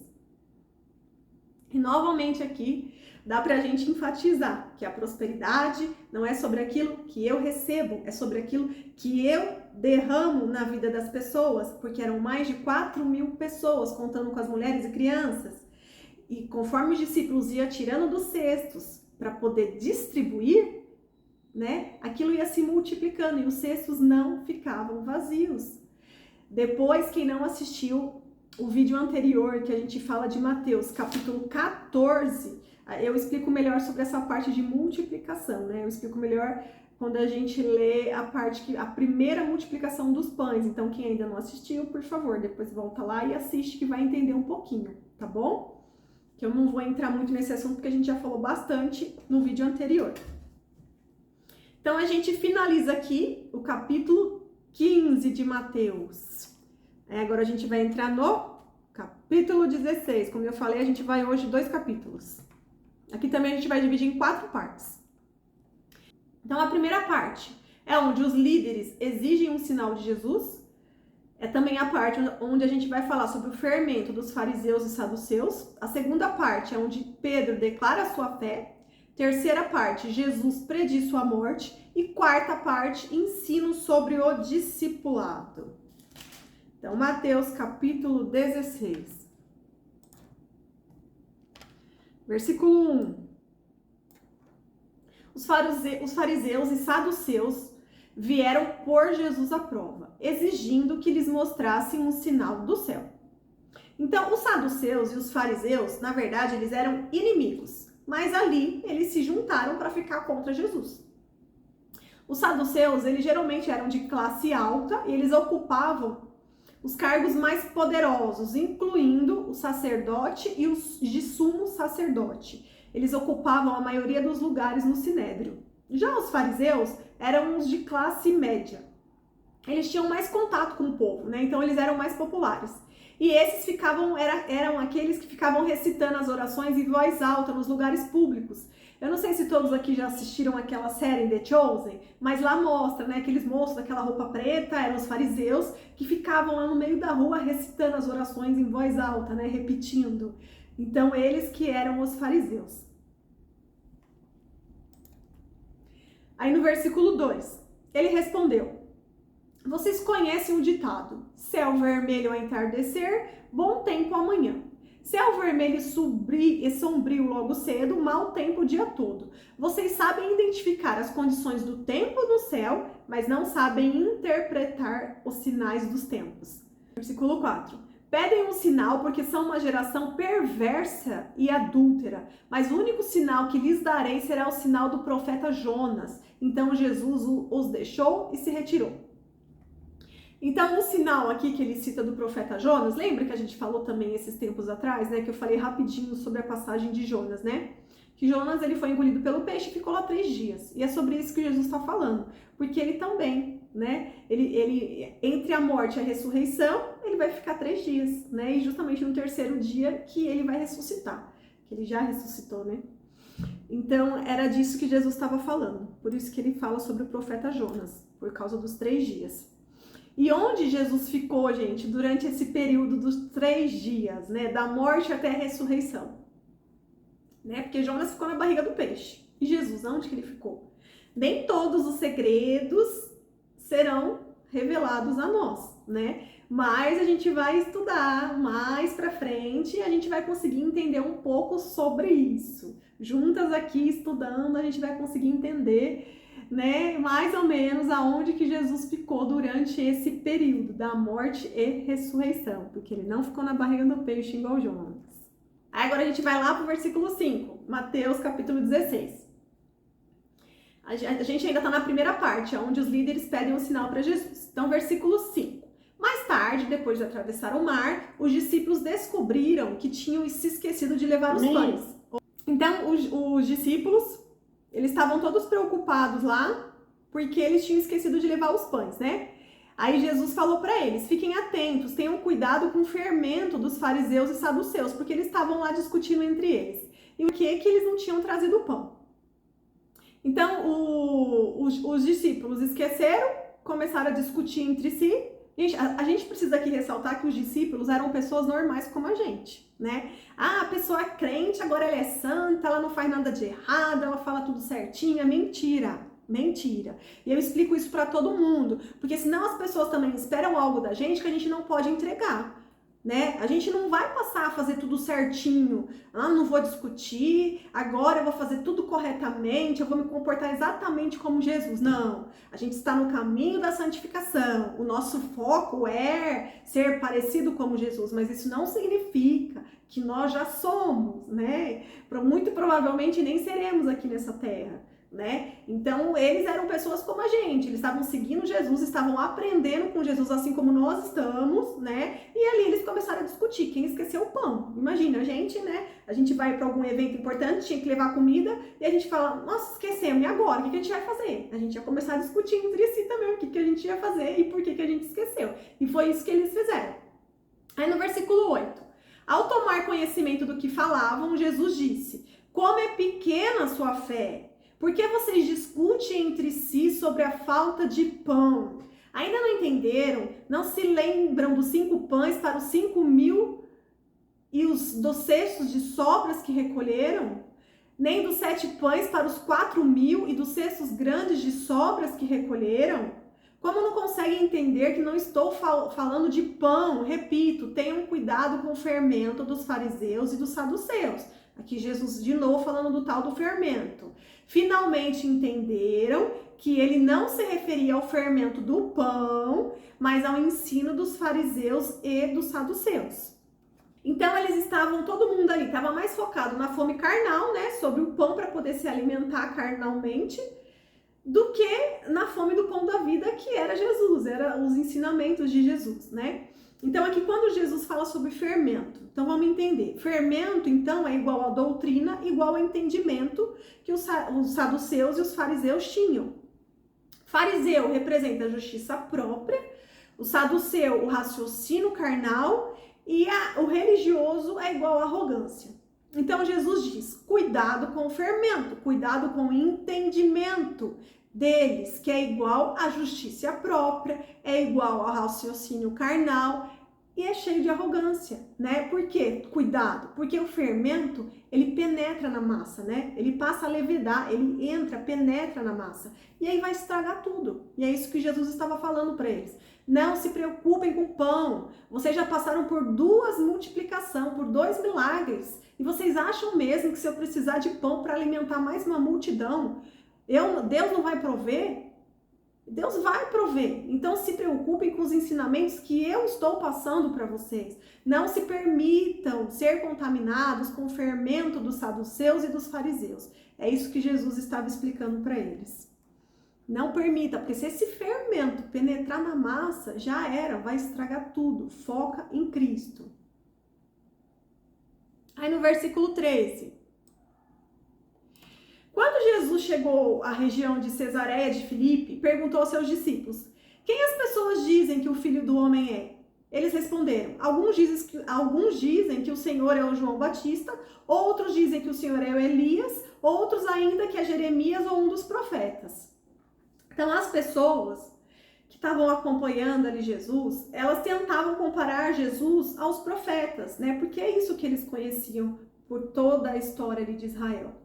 E novamente aqui, dá pra gente enfatizar que a prosperidade não é sobre aquilo que eu recebo, é sobre aquilo que eu derramo na vida das pessoas, porque eram mais de 4.000 pessoas, contando com as mulheres e crianças. E conforme os discípulos iam tirando dos cestos para poder distribuir, né? Aquilo ia se multiplicando e os cestos não ficavam vazios. Depois, quem não assistiu o vídeo anterior, que a gente fala de Mateus, capítulo 14, eu explico melhor sobre essa parte de multiplicação, né? Eu explico melhor quando a gente lê a primeira multiplicação dos pães. Então, quem ainda não assistiu, por favor, depois volta lá e assiste que vai entender um pouquinho, tá bom? Que eu não vou entrar muito nesse assunto porque a gente já falou bastante no vídeo anterior. Então, a gente finaliza aqui o capítulo 15 de Mateus. Agora a gente vai entrar no capítulo 16. Como eu falei, a gente vai hoje 2 capítulos. Aqui também a gente vai dividir em 4 partes. Então, a primeira parte é onde os líderes exigem um sinal de Jesus. É também a parte onde a gente vai falar sobre o fermento dos fariseus e saduceus. A segunda parte é onde Pedro declara a sua fé. Terceira parte, Jesus prediz sua morte. E quarta parte, ensino sobre o discipulado. Então, Mateus capítulo 16. Versículo 1. Os fariseus e saduceus vieram pôr Jesus à prova, exigindo que lhes mostrassem um sinal do céu. Então, os saduceus e os fariseus, na verdade, eles eram inimigos. Mas ali eles se juntaram para ficar contra Jesus. Os saduceus, eles geralmente eram de classe alta e eles ocupavam os cargos mais poderosos, incluindo o sacerdote e os de sumo sacerdote. Eles ocupavam a maioria dos lugares no sinédrio. Já os fariseus eram os de classe média. Eles tinham mais contato com o povo, né? Então eles eram mais populares. E esses eram aqueles que ficavam recitando as orações em voz alta nos lugares públicos. Eu não sei se todos aqui já assistiram aquela série The Chosen, mas lá mostra, né, aqueles moços daquela roupa preta, eram os fariseus, que ficavam lá no meio da rua recitando as orações em voz alta, né, repetindo. Então, eles que eram os fariseus. Aí no versículo 2, ele respondeu: vocês conhecem o ditado, céu vermelho ao entardecer, bom tempo amanhã. Céu vermelho e sombrio logo cedo, mau tempo o dia todo. Vocês sabem identificar as condições do tempo no céu, mas não sabem interpretar os sinais dos tempos. Versículo 4. Pedem um sinal porque são uma geração perversa e adúltera, mas o único sinal que lhes darei será o sinal do profeta Jonas. Então Jesus os deixou e se retirou. Então, o sinal aqui que ele cita do profeta Jonas, lembra que a gente falou também esses tempos atrás, né? Que eu falei rapidinho sobre a passagem de Jonas, né? Que Jonas, ele foi engolido pelo peixe e ficou lá 3 dias. E é sobre isso que Jesus está falando. Porque ele também, né? Ele entre a morte e a ressurreição, ele vai ficar 3 dias, né? E justamente no 3º dia que ele vai ressuscitar. Que ele já ressuscitou, né? Então, era disso que Jesus estava falando. Por isso que ele fala sobre o profeta Jonas, por causa dos 3 dias. E onde Jesus ficou, gente, durante esse período dos 3 dias, né? Da morte até a ressurreição. Né? Porque Jonas ficou na barriga do peixe. E Jesus, onde que ele ficou? Nem todos os segredos serão revelados a nós, né? Mas a gente vai estudar mais pra frente e a gente vai conseguir entender um pouco sobre isso. Juntas aqui, estudando, a gente vai conseguir entender, né, mais ou menos aonde que Jesus ficou durante esse período da morte e ressurreição, porque ele não ficou na barriga do peixe igual Jonas. Aí agora a gente vai lá pro versículo 5, Mateus capítulo 16. A gente ainda tá na primeira parte, onde os líderes pedem um sinal para Jesus. Então, versículo 5. Mais tarde, depois de atravessar o mar, os discípulos descobriram que tinham se esquecido de levar os pães. Então, os discípulos, eles estavam todos preocupados lá, porque eles tinham esquecido de levar os pães, né? Aí Jesus falou para eles, fiquem atentos, tenham cuidado com o fermento dos fariseus e saduceus, porque eles estavam lá discutindo entre eles. E o que eles não tinham trazido o pão? Então, os discípulos esqueceram, começaram a discutir entre si. Gente, a gente precisa aqui ressaltar que os discípulos eram pessoas normais como a gente, né? Ah, a pessoa é crente, agora ela é santa, ela não faz nada de errado, ela fala tudo certinho. É mentira, mentira. E eu explico isso pra todo mundo, porque senão as pessoas também esperam algo da gente que a gente não pode entregar, né? A gente não vai passar a fazer tudo certinho. Ah, não vou discutir, agora eu vou fazer tudo corretamente, eu vou me comportar exatamente como Jesus. Não, a gente está no caminho da santificação. O nosso foco é ser parecido como Jesus, mas isso não significa que nós já somos, né? Muito provavelmente nem seremos aqui nessa terra, né? Então, eles eram pessoas como a gente, eles estavam seguindo Jesus, estavam aprendendo com Jesus assim como nós estamos, né? E ali eles começaram a discutir quem esqueceu o pão. Imagina, a gente, né? A gente vai para algum evento importante, tinha que levar comida e a gente fala, nossa, esquecemos, e agora? O que a gente vai fazer? A gente ia começar a discutir entre si também o que a gente ia fazer e por que a gente esqueceu. E foi isso que eles fizeram. Aí no versículo 8, ao tomar conhecimento do que falavam, Jesus disse, como é pequena a sua fé! Por que vocês discutem entre si sobre a falta de pão? Ainda não entenderam? Não se lembram dos 5 pães para os 5.000 e dos cestos de sobras que recolheram? Nem dos 7 pães para os 4.000 e dos cestos grandes de sobras que recolheram? Como não conseguem entender que não estou falando de pão? Repito, tenham cuidado com o fermento dos fariseus e dos saduceus. Aqui Jesus de novo falando do tal do fermento. Finalmente entenderam que ele não se referia ao fermento do pão, mas ao ensino dos fariseus e dos saduceus. Então eles estavam, todo mundo ali estava mais focado na fome carnal, né, sobre o pão para poder se alimentar carnalmente, do que na fome do pão da vida, que era Jesus, eram os ensinamentos de Jesus, né? Então aqui quando Jesus fala sobre fermento, então vamos entender. Fermento, então, é igual a doutrina, igual ao entendimento que os saduceus e os fariseus tinham. Fariseu representa a justiça própria, o saduceu o raciocínio carnal e o religioso é igual à arrogância. Então Jesus diz, cuidado com o fermento, cuidado com o entendimento deles, que é igual à justiça própria, é igual ao raciocínio carnal, e é cheio de arrogância, né? Por quê? Cuidado, porque o fermento, ele penetra na massa, né? Ele passa a levedar, ele entra, penetra na massa, e aí vai estragar tudo. E é isso que Jesus estava falando para eles. Não se preocupem com pão, vocês já passaram por 2 multiplicações, por 2 milagres, e vocês acham mesmo que se eu precisar de pão para alimentar mais uma multidão, Deus não vai prover? Deus vai prover. Então se preocupem com os ensinamentos que eu estou passando para vocês. Não se permitam ser contaminados com o fermento dos saduceus e dos fariseus. É isso que Jesus estava explicando para eles. Não permita, porque se esse fermento penetrar na massa, já era, vai estragar tudo. Foca em Cristo. Aí no versículo 13. Quando Jesus chegou à região de Cesareia de Filipe, perguntou aos seus discípulos: quem as pessoas dizem que o Filho do Homem é? Eles responderam: alguns dizem que o Senhor é o João Batista, outros dizem que o Senhor é o Elias, outros ainda que é Jeremias ou um dos profetas. Então as pessoas que estavam acompanhando ali Jesus, elas tentavam comparar Jesus aos profetas, né? Porque é isso que eles conheciam por toda a história ali de Israel.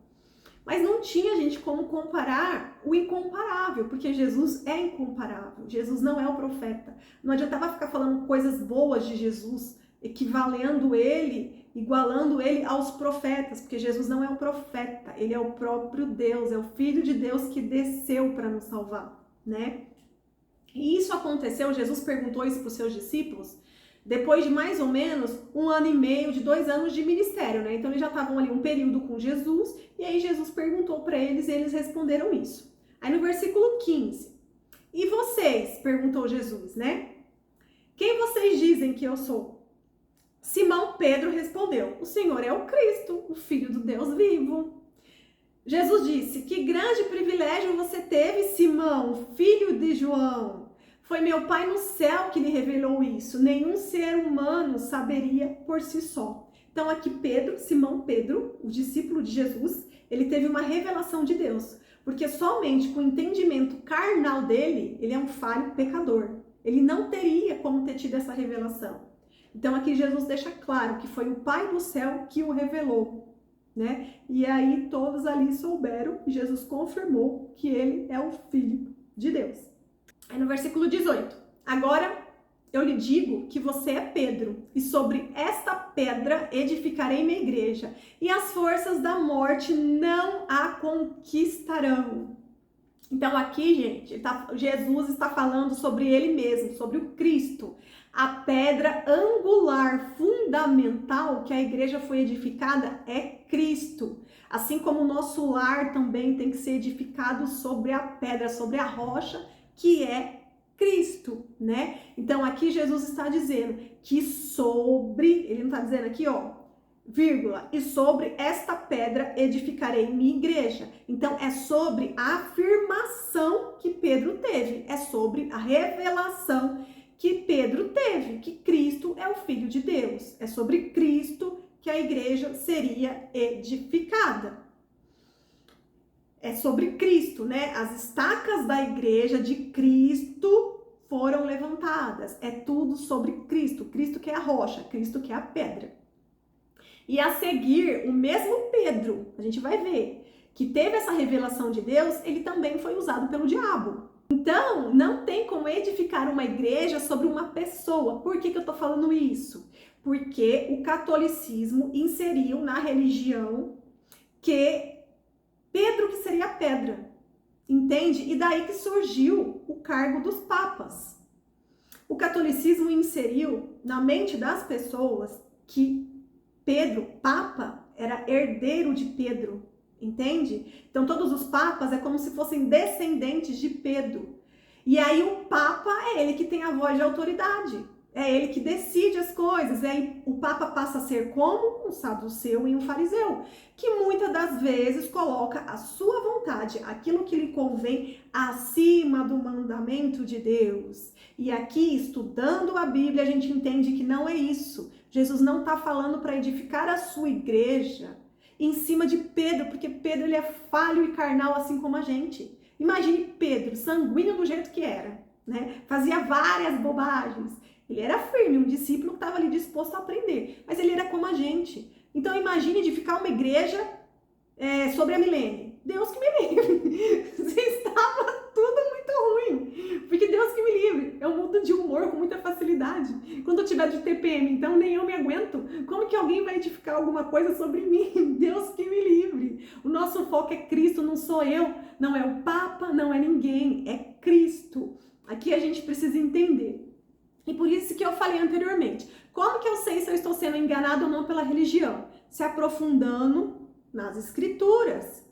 Mas não tinha, gente, como comparar o incomparável, porque Jesus é incomparável. Jesus não é o profeta. Não adiantava ficar falando coisas boas de Jesus, equivalendo ele, igualando ele aos profetas, porque Jesus não é o profeta, ele é o próprio Deus, é o Filho de Deus que desceu para nos salvar, né? E isso aconteceu, Jesus perguntou isso para os seus discípulos, depois de mais ou menos 1 ano e meio, de 2 anos de ministério, né? Então eles já estavam ali um período com Jesus, e aí Jesus perguntou para eles e eles responderam isso. Aí no versículo 15, e vocês? Perguntou Jesus, né? Quem vocês dizem que eu sou? Simão Pedro respondeu: o Senhor é o Cristo, o Filho do Deus vivo. Jesus disse: que grande privilégio você teve, Simão, filho de João. Foi meu Pai no céu que lhe revelou isso. Nenhum ser humano saberia por si só. Então aqui Pedro, Simão Pedro, o discípulo de Jesus, ele teve uma revelação de Deus. Porque somente com o entendimento carnal dele, ele é um falho pecador. Ele não teria como ter tido essa revelação. Então aqui Jesus deixa claro que foi o Pai do céu que o revelou, né? E aí todos ali souberam e Jesus confirmou que ele é o Filho de Deus. Aí no versículo 18, agora eu lhe digo que você é Pedro, e sobre esta pedra edificarei minha igreja, e as forças da morte não a conquistarão. Então aqui, gente, Jesus está falando sobre ele mesmo, sobre o Cristo, a pedra angular, fundamental que a igreja foi edificada é Cristo. Assim como o nosso lar também tem que ser edificado sobre a pedra, sobre a rocha, que é Cristo, né? Então aqui Jesus está dizendo que sobre, ele não está dizendo aqui, ó, vírgula, e sobre esta pedra edificarei minha igreja. Então é sobre a afirmação que Pedro teve, é sobre a revelação que Pedro teve, que Cristo é o Filho de Deus. É sobre Cristo que a igreja seria edificada. É sobre Cristo, né? As estacas da igreja de Cristo foram levantadas. É tudo sobre Cristo. Cristo que é a rocha, Cristo que é a pedra. E a seguir, o mesmo Pedro, a gente vai ver, que teve essa revelação de Deus, ele também foi usado pelo diabo. Então, não tem como edificar uma igreja sobre uma pessoa. Por que eu tô falando isso? Porque o catolicismo inseriu na religião que Pedro que seria a pedra, entende? E daí que surgiu o cargo dos papas. O catolicismo inseriu na mente das pessoas que Pedro, papa, era herdeiro de Pedro, entende? Então todos os papas é como se fossem descendentes de Pedro. E aí o papa é ele que tem a voz de autoridade. É ele que decide as coisas. E aí o Papa passa a ser como um saduceu e um fariseu, que muitas das vezes coloca a sua vontade, aquilo que lhe convém, acima do mandamento de Deus. E aqui, estudando a Bíblia, a gente entende que não é isso. Jesus não está falando para edificar a sua igreja em cima de Pedro, porque Pedro ele é falho e carnal assim como a gente. Imagine Pedro, sanguíneo do jeito que era, né? Fazia várias bobagens. Ele era firme, um discípulo que estava ali disposto a aprender, mas ele era como a gente. Então imagine edificar uma igreja sobre a milênio. Deus que me livre. Você estava tudo muito ruim. Porque Deus que me livre. Eu mudo de humor com muita facilidade. Quando eu tiver de TPM, então nem eu me aguento. Como que alguém vai edificar alguma coisa sobre mim? Deus que me livre. O nosso foco é Cristo, não sou eu. Não é o Papa, não é ninguém. É Cristo. Aqui a gente precisa entender. E por isso que eu falei anteriormente. Como que eu sei se eu estou sendo enganado ou não pela religião? Se aprofundando nas escrituras.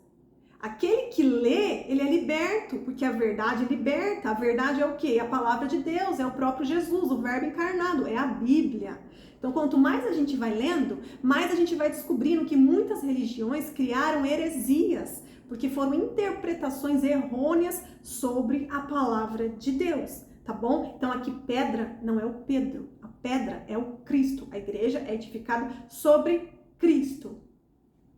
Aquele que lê, ele é liberto, porque a verdade liberta. A verdade é o quê? A palavra de Deus, é o próprio Jesus, o verbo encarnado, é a Bíblia. Então, quanto mais a gente vai lendo, mais a gente vai descobrindo que muitas religiões criaram heresias, porque foram interpretações errôneas sobre a palavra de Deus, tá bom? Então, aqui pedra não é o Pedro, a pedra é o Cristo. A igreja é edificada sobre Cristo.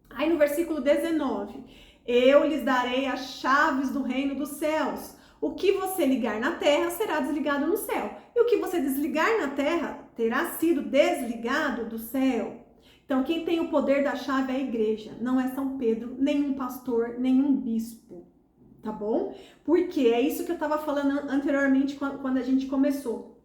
Aí no versículo 19, eu lhes darei as chaves do reino dos céus. O que você ligar na terra será desligado no céu. E o que você desligar na terra terá sido desligado do céu. Então, quem tem o poder da chave é a igreja. Não é São Pedro, nenhum pastor, nenhum bispo. Tá bom? Porque é isso que eu estava falando anteriormente quando a gente começou.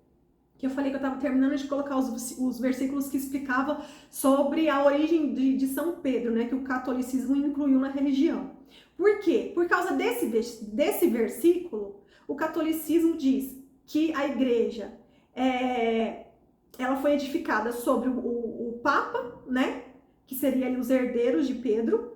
Que eu falei que eu estava terminando de colocar os versículos que explicavam sobre a origem de São Pedro, né? Que o catolicismo incluiu na religião. Por quê? Por causa desse versículo, o catolicismo diz que a igreja ela foi edificada sobre o Papa, né? Que seria ali os herdeiros de Pedro,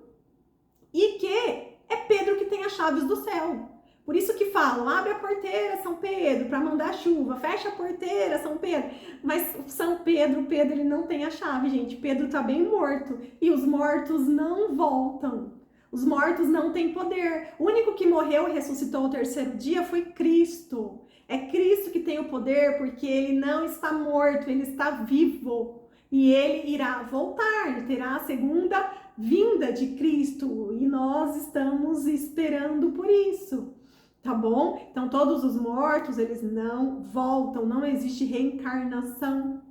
e que é Pedro que tem as chaves do céu. Por isso que falam, abre a porteira, São Pedro, para mandar chuva, fecha a porteira, São Pedro. Mas São Pedro, ele não tem a chave, gente. Pedro está bem morto e os mortos não voltam. Os mortos não têm poder. O único que morreu e ressuscitou ao terceiro dia foi Cristo. É Cristo que tem o poder porque ele não está morto, ele está vivo. E ele irá voltar, ele terá a segunda vinda de Cristo. E nós estamos esperando por isso. Tá bom? Então, todos os mortos, eles não voltam, não existe reencarnação,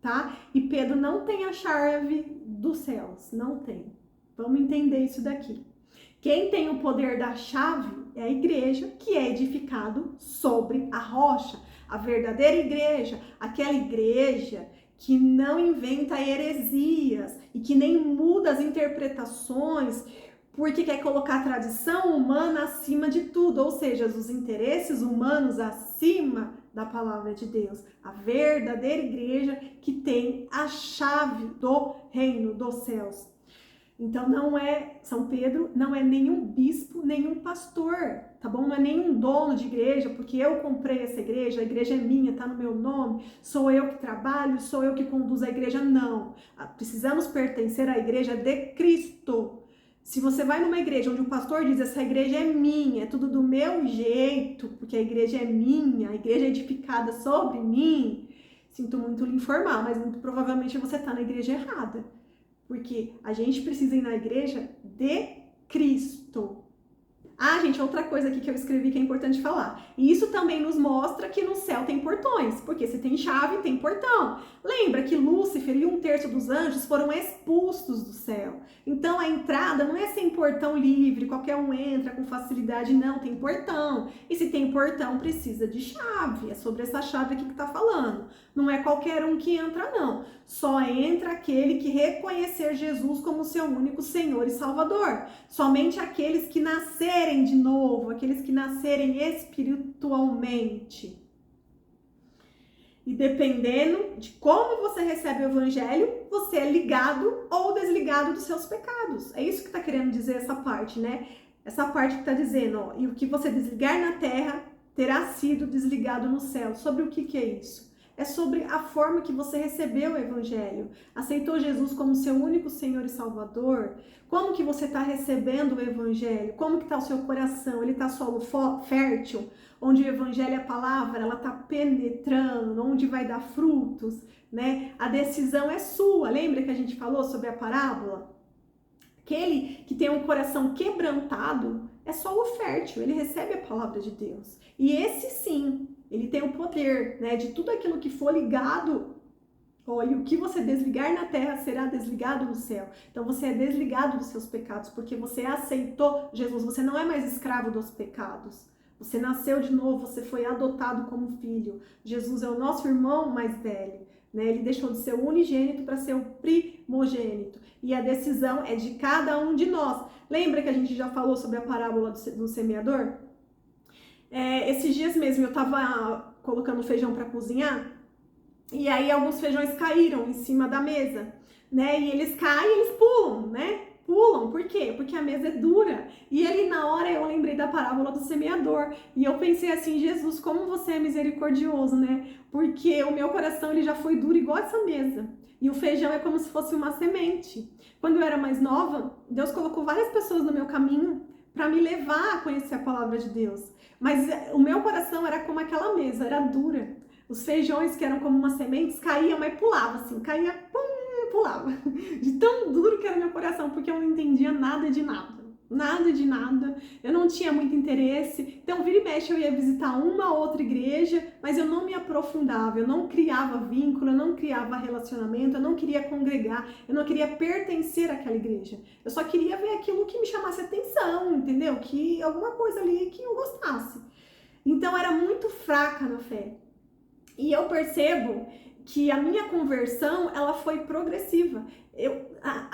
tá? E Pedro não tem a chave dos céus, não tem. Vamos entender isso daqui. Quem tem o poder da chave é a igreja, que é edificado sobre a rocha. A verdadeira igreja, aquela igreja que não inventa heresias e que nem muda as interpretações, porque quer colocar a tradição humana acima de tudo, ou seja, os interesses humanos acima da palavra de Deus. A verdadeira igreja que tem a chave do reino dos céus. Então não é São Pedro, não é nenhum bispo, nenhum pastor, tá bom? Não é nenhum dono de igreja, porque eu comprei essa igreja, a igreja é minha, tá no meu nome, sou eu que trabalho, sou eu que conduzo a igreja, não. Precisamos pertencer à igreja de Cristo. Se você vai numa igreja onde o pastor diz, essa igreja é minha, é tudo do meu jeito, porque a igreja é minha, a igreja é edificada sobre mim, sinto muito lhe informar, mas muito provavelmente você está na igreja errada. Porque a gente precisa ir na igreja de Cristo. Ah, gente, outra coisa aqui que eu escrevi que é importante falar. E isso também nos mostra que no céu tem portões, porque se tem chave, tem portão. Lembra que Lúcifer e 1/3 dos anjos foram expulsos do céu. Então a entrada não é sem portão livre, qualquer um entra com facilidade, não, tem portão. E se tem portão, precisa de chave. É sobre essa chave aqui que tá falando. Não é qualquer um que entra, não. Só entra aquele que reconhecer Jesus como seu único Senhor e Salvador. Somente aqueles que nascerem de novo, aqueles que nascerem espiritualmente. E dependendo de como você recebe o evangelho, você é ligado ou desligado dos seus pecados. É isso que está querendo dizer essa parte, né? Essa parte que está dizendo, ó, e o que você desligar na terra terá sido desligado no céu. Sobre o que é isso? É sobre a forma que você recebeu o evangelho. Aceitou Jesus como seu único Senhor e Salvador? Como que você está recebendo o evangelho? Como que está o seu coração? Ele está solo fértil? Onde o evangelho, a palavra, ela está penetrando? Onde vai dar frutos? Né? A decisão é sua. Lembra que a gente falou sobre a parábola? Aquele que tem um coração quebrantado, é solo fértil, ele recebe a palavra de Deus. E esse sim, ele tem o poder, né, de tudo aquilo que for ligado. Olha, o que você desligar na terra será desligado no céu. Então você é desligado dos seus pecados, porque você aceitou Jesus. Você não é mais escravo dos pecados. Você nasceu de novo, você foi adotado como filho. Jesus é o nosso irmão mais velho, né? Ele deixou de ser o unigênito para ser o primogênito. E a decisão é de cada um de nós. Lembra que a gente já falou sobre a parábola do semeador? Esses dias mesmo eu estava colocando feijão para cozinhar. E aí alguns feijões caíram em cima da mesa, né? E eles caem e eles pulam, né? Pulam, por quê? Porque a mesa é dura. E ali na hora eu lembrei da parábola do semeador. E eu pensei assim, Jesus, como você é misericordioso, né? Porque o meu coração ele já foi duro igual essa mesa. E o feijão é como se fosse uma semente. Quando eu era mais nova, Deus colocou várias pessoas no meu caminho para me levar a conhecer a palavra de Deus. Mas o meu coração era como aquela mesa, era dura. Os feijões, que eram como umas sementes, caíam, mas pulava assim, caía, pum, pulava. De tão duro que era meu coração, porque eu não entendia nada de nada. Nada de nada, eu não tinha muito interesse. Então, vira e mexe, eu ia visitar uma outra igreja, mas eu não me aprofundava, eu não criava vínculo, eu não criava relacionamento, eu não queria congregar, eu não queria pertencer àquela igreja. Eu só queria ver aquilo que me chamasse atenção, entendeu? Que alguma coisa ali que eu gostasse. Então, era muito fraca na fé. E eu percebo que a minha conversão, ela foi progressiva.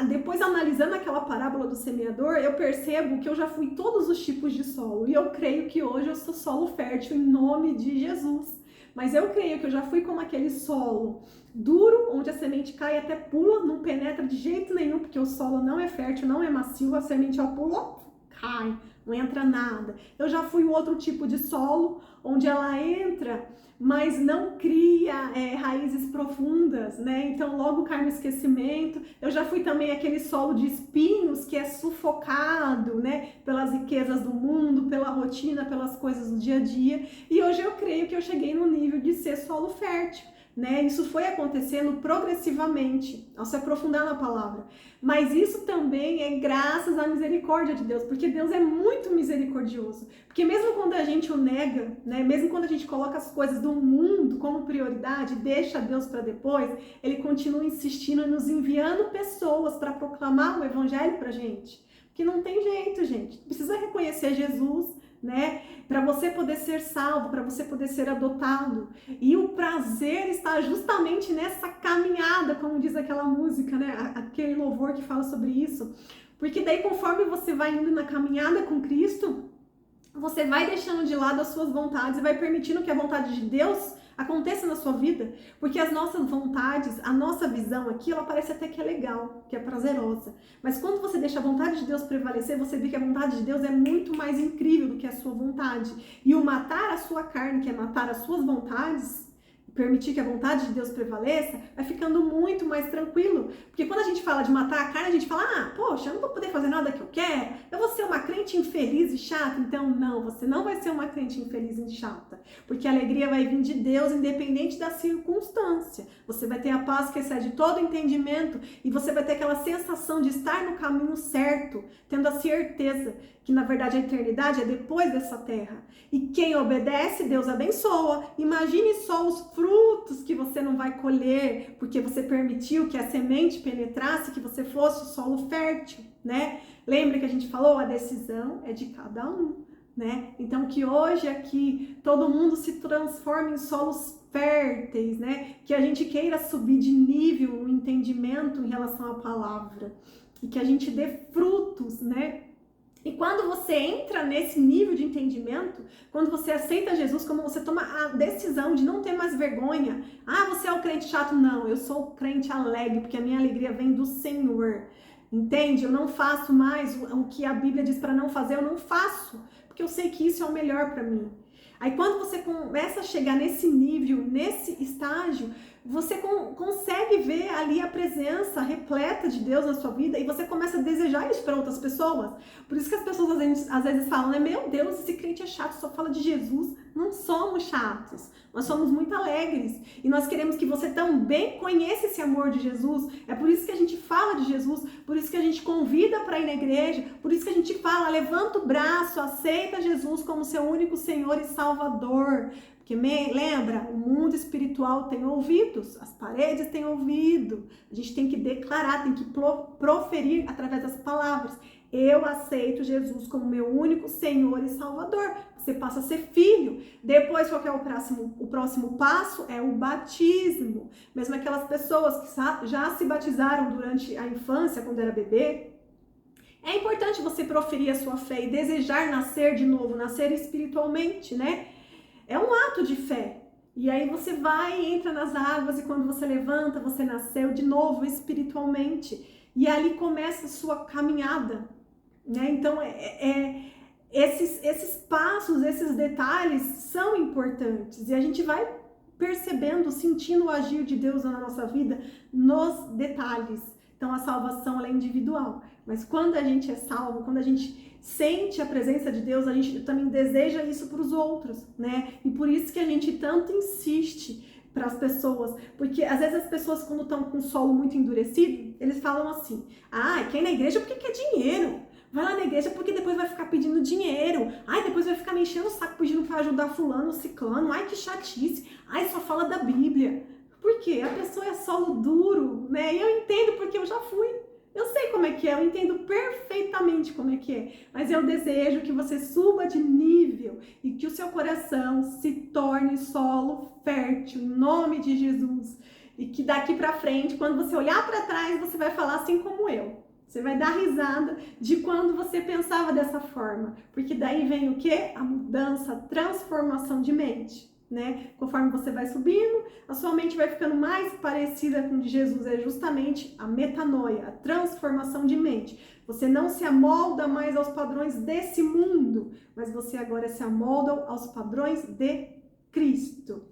Depois, analisando aquela parábola do semeador, eu percebo que eu já fui todos os tipos de solo. E eu creio que hoje eu sou solo fértil em nome de Jesus. Mas eu creio que eu já fui como aquele solo duro, onde a semente cai até pula, não penetra de jeito nenhum, porque o solo não é fértil, não é macio, a semente ao pulo, cai, não entra nada. Eu já fui o outro tipo de solo, onde ela entra, mas não cria raízes profundas, né? Então logo cai no esquecimento. Eu já fui também aquele solo de espinhos que é sufocado, né? Pelas riquezas do mundo, pela rotina, pelas coisas do dia a dia. E hoje eu creio que eu cheguei no nível de ser solo fértil, né? Isso foi acontecendo progressivamente, ao se aprofundar na palavra. Mas isso também é graças à misericórdia de Deus, porque Deus é muito misericordioso. Porque mesmo quando a gente o nega, né? Mesmo quando a gente coloca as coisas do mundo como prioridade, deixa Deus para depois, Ele continua insistindo e nos enviando pessoas para proclamar o evangelho pra gente. Porque não tem jeito, gente. Precisa reconhecer Jesus, né? Para você poder ser salvo, para você poder ser adotado. E o prazer está justamente nessa caminhada, como diz aquela música, né? Aquele louvor que fala sobre isso. Porque daí, conforme você vai indo na caminhada com Cristo, você vai deixando de lado as suas vontades e vai permitindo que a vontade de Deus aconteça na sua vida, porque as nossas vontades, a nossa visão aqui, ela parece até que é legal, que é prazerosa, mas quando você deixa a vontade de Deus prevalecer, você vê que a vontade de Deus é muito mais incrível do que a sua vontade, e o matar a sua carne, que é matar as suas vontades, permitir que a vontade de Deus prevaleça, vai ficando muito mais tranquilo. Porque quando a gente fala de matar a carne, a gente fala, poxa, eu não vou poder fazer nada que eu quero, eu vou ser uma crente infeliz e chata. Então, não, você não vai ser uma crente infeliz e chata, porque a alegria vai vir de Deus, independente da circunstância. Você vai ter a paz que excede todo entendimento e você vai ter aquela sensação de estar no caminho certo, tendo a certeza que, na verdade, a eternidade é depois dessa terra. E quem obedece, Deus abençoa. Imagine só os frutos que você não vai colher, porque você permitiu que a semente penetrasse, que você fosse o solo fértil, né? Lembra que a gente falou? A decisão é de cada um, né? Então, que hoje aqui todo mundo se transforme em solos férteis, né? Que a gente queira subir de nível no entendimento em relação à palavra. E que a gente dê frutos, né? E quando você entra nesse nível de entendimento, quando você aceita Jesus, como você toma a decisão de não ter mais vergonha, você é o crente chato? Não, eu sou o crente alegre, porque a minha alegria vem do Senhor, entende? Eu não faço mais o que a Bíblia diz para não fazer, eu não faço, porque eu sei que isso é o melhor para mim. Aí quando você começa a chegar nesse nível, nesse estágio, você consegue ver ali a presença repleta de Deus na sua vida e você começa a desejar isso para outras pessoas. Por isso que as pessoas às vezes falam, né? Meu Deus, esse crente é chato, só fala de Jesus. Não somos chatos, nós somos muito alegres e nós queremos que você também conheça esse amor de Jesus. É por isso que a gente fala de Jesus, por isso que a gente convida para ir na igreja, por isso que a gente fala, levanta o braço, aceita Jesus como seu único Senhor e Salvador. Porque lembra, o mundo espiritual tem ouvidos, as paredes têm ouvido. A gente tem que declarar, tem que proferir através das palavras. Eu aceito Jesus como meu único Senhor e Salvador. Você passa a ser filho. Depois, qual que é o próximo passo? É o batismo. Mesmo aquelas pessoas que já se batizaram durante a infância, quando era bebê, é importante você proferir a sua fé e desejar nascer de novo, nascer espiritualmente, né? É um ato de fé. E aí você vai, entra nas águas e quando você levanta, você nasceu de novo espiritualmente. E ali começa a sua caminhada, né? Então, esses passos, esses detalhes são importantes. E a gente vai percebendo, sentindo o agir de Deus na nossa vida nos detalhes. Então, a salvação ela é individual. Mas quando a gente é salvo, quando a gente sente a presença de Deus, a gente também deseja isso para os outros, né? E por isso que a gente tanto insiste para as pessoas, porque às vezes as pessoas quando estão com o solo muito endurecido, eles falam assim, quer ir na igreja porque quer dinheiro, vai lá na igreja porque depois vai ficar pedindo dinheiro, depois vai ficar me enchendo o saco pedindo para ajudar fulano, ciclano, que chatice, só fala da Bíblia. Por quê? A pessoa é solo duro, né? E eu entendo porque eu já fui. Eu sei como é que é, eu entendo perfeitamente como é que é, mas eu desejo que você suba de nível e que o seu coração se torne solo fértil, em nome de Jesus. E que daqui pra frente, quando você olhar para trás, você vai falar assim como eu. Você vai dar risada de quando você pensava dessa forma, porque daí vem o quê? A mudança, a transformação de mente. Né? Conforme você vai subindo, a sua mente vai ficando mais parecida com o de Jesus. É justamente a metanoia, a transformação de mente. Você não se amolda mais aos padrões desse mundo, mas você agora se amolda aos padrões de Cristo.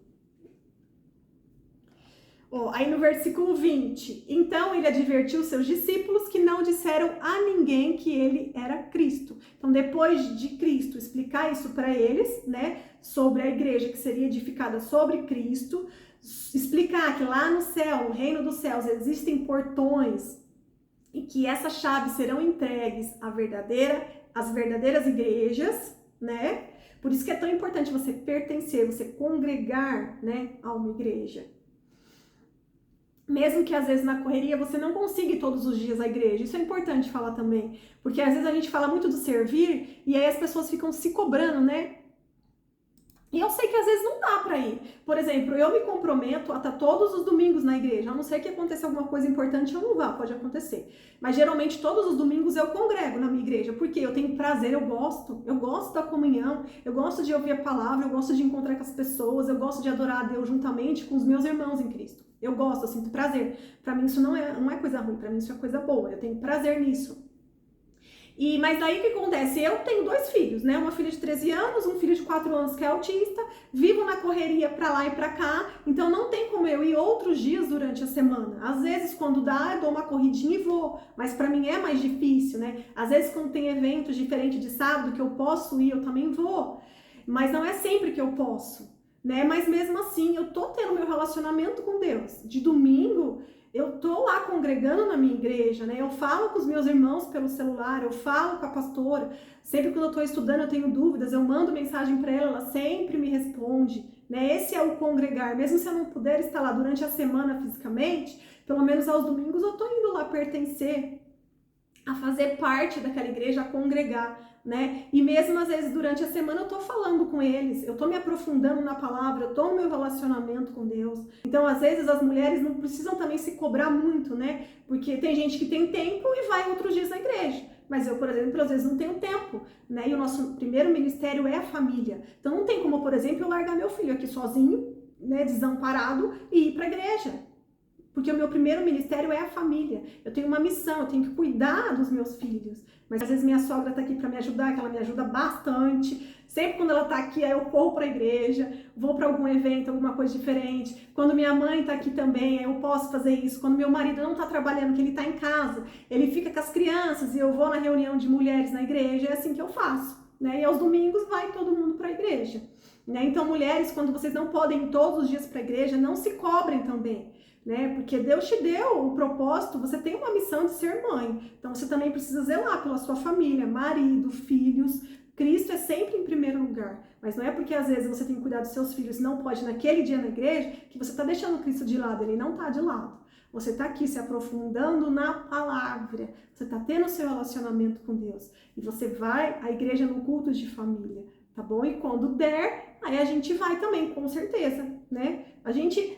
Aí no versículo 20, então ele advertiu seus discípulos que não disseram a ninguém que ele era Cristo. Então depois de Cristo explicar isso para eles, né, sobre a igreja que seria edificada sobre Cristo, explicar que lá no céu, no reino dos céus, existem portões e que essas chaves serão entregues às verdadeiras igrejas, né? Por isso que é tão importante você pertencer, você congregar, né, a uma igreja. Mesmo que às vezes na correria você não consiga ir todos os dias à igreja. Isso é importante falar também. Porque às vezes a gente fala muito do servir e aí as pessoas ficam se cobrando, né? E eu sei que às vezes não dá pra ir. Por exemplo, eu me comprometo a estar todos os domingos na igreja. A não ser que aconteça alguma coisa importante, eu não vá, pode acontecer. Mas geralmente todos os domingos eu congrego na minha igreja, porque eu tenho prazer, eu gosto da comunhão, eu gosto de ouvir a palavra, eu gosto de encontrar com as pessoas, eu gosto de adorar a Deus juntamente com os meus irmãos em Cristo. Eu gosto, eu sinto prazer. Pra mim isso não é coisa ruim, pra mim isso é coisa boa, eu tenho prazer nisso. Mas daí o que acontece? Eu tenho 2 filhos, né? Uma filha de 13 anos, um filho de 4 anos que é autista, vivo na correria pra lá e pra cá, então não tem como eu ir outros dias durante a semana. Às vezes, quando dá, eu dou uma corridinha e vou, mas pra mim é mais difícil, né? Às vezes, quando tem eventos diferentes de sábado que eu posso ir, eu também vou, mas não é sempre que eu posso, né? Mas mesmo assim, eu tô tendo meu relacionamento com Deus. De domingo, eu tô lá congregando na minha igreja, né? Eu falo com os meus irmãos pelo celular, eu falo com a pastora. Sempre quando eu tô estudando, eu tenho dúvidas, eu mando mensagem para ela sempre me responde, né? Esse é o congregar. Mesmo se eu não puder estar lá durante a semana fisicamente, pelo menos aos domingos eu tô indo lá pertencer, a fazer parte daquela igreja, a congregar, né? E mesmo às vezes durante a semana eu tô falando com eles, eu tô me aprofundando na palavra, eu tô no meu relacionamento com Deus. Então às vezes as mulheres não precisam também se cobrar muito, né? Porque tem gente que tem tempo e vai outros dias na igreja. Mas eu, por exemplo, às vezes não tenho tempo, né? E o nosso primeiro ministério é a família. Então não tem como, por exemplo, eu largar meu filho aqui sozinho, né, desamparado, e ir pra igreja. Porque o meu primeiro ministério é a família. Eu tenho uma missão, eu tenho que cuidar dos meus filhos. Mas às vezes minha sogra tá aqui para me ajudar, que ela me ajuda bastante. Sempre quando ela tá aqui, aí eu corro para a igreja, vou para algum evento, alguma coisa diferente. Quando minha mãe tá aqui também, eu posso fazer isso. Quando meu marido não tá trabalhando, que ele tá em casa, ele fica com as crianças e eu vou na reunião de mulheres na igreja, é assim que eu faço, né? E aos domingos vai todo mundo para a igreja, né? Então, mulheres, quando vocês não podem ir todos os dias para a igreja, não se cobrem também, né? Porque Deus te deu o propósito, você tem uma missão de ser mãe. Então você também precisa zelar pela sua família, marido, filhos. Cristo é sempre em primeiro lugar. Mas não é porque às vezes você tem que cuidar dos seus filhos e não pode naquele dia na igreja que você está deixando Cristo de lado. Ele não está de lado. Você está aqui se aprofundando na palavra. Você está tendo o seu relacionamento com Deus. E você vai à igreja no culto de família, tá bom? E quando der, aí a gente vai também, com certeza, né?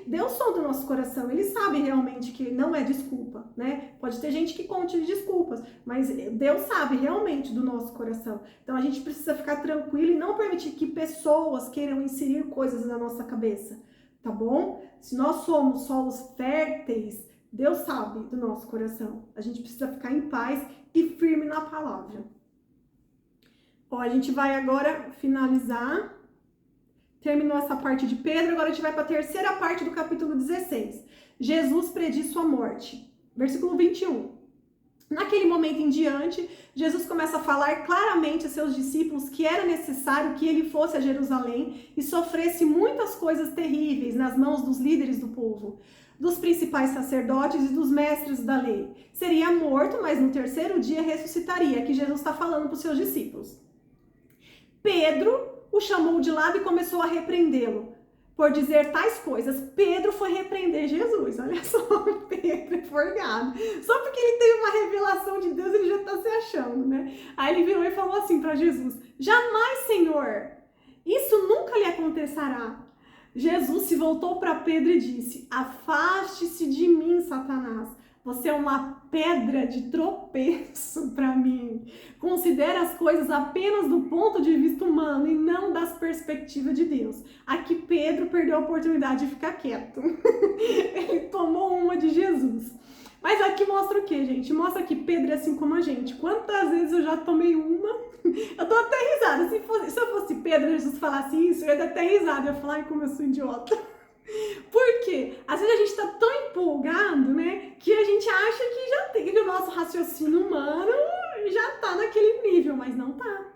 Deus sonda o nosso coração, ele sabe realmente que não é desculpa, né? Pode ter gente que conte de desculpas, mas Deus sabe realmente do nosso coração. Então a gente precisa ficar tranquilo e não permitir que pessoas queiram inserir coisas na nossa cabeça, tá bom? Se nós somos solos férteis, Deus sabe do nosso coração. A gente precisa ficar em paz e firme na palavra. Ó, a gente vai agora finalizar. Terminou essa parte de Pedro, agora a gente vai para a terceira parte do capítulo 16. Jesus prediz sua morte. Versículo 21. Naquele momento em diante, Jesus começa a falar claramente a seus discípulos que era necessário que ele fosse a Jerusalém e sofresse muitas coisas terríveis nas mãos dos líderes do povo, dos principais sacerdotes e dos mestres da lei. Seria morto, mas no terceiro dia ressuscitaria, que Jesus está falando para os seus discípulos. Pedro o chamou de lado e começou a repreendê-lo por dizer tais coisas. Pedro foi repreender Jesus. Olha só, Pedro é forgado. Só porque ele teve uma revelação de Deus, ele já está se achando, né? Aí ele virou e falou assim para Jesus: jamais, Senhor, isso nunca lhe acontecerá. Jesus se voltou para Pedro e disse: afaste-se de mim, Satanás. Você é uma pedra de tropeço para mim. Considera as coisas apenas do ponto de vista humano e não das perspectivas de Deus. Aqui Pedro perdeu a oportunidade de ficar quieto. Ele tomou uma de Jesus. Mas aqui mostra o que, gente? Mostra que Pedro é assim como a gente. Quantas vezes eu já tomei uma? Eu tô até risada. Se eu fosse Pedro e Jesus falasse isso, eu ia até risada. Eu ia falar: ai, como eu sou idiota. Por quê? Às vezes a gente tá tão empolgado, né, que a gente acha que já tem, que o nosso raciocínio humano já tá naquele nível, mas não tá.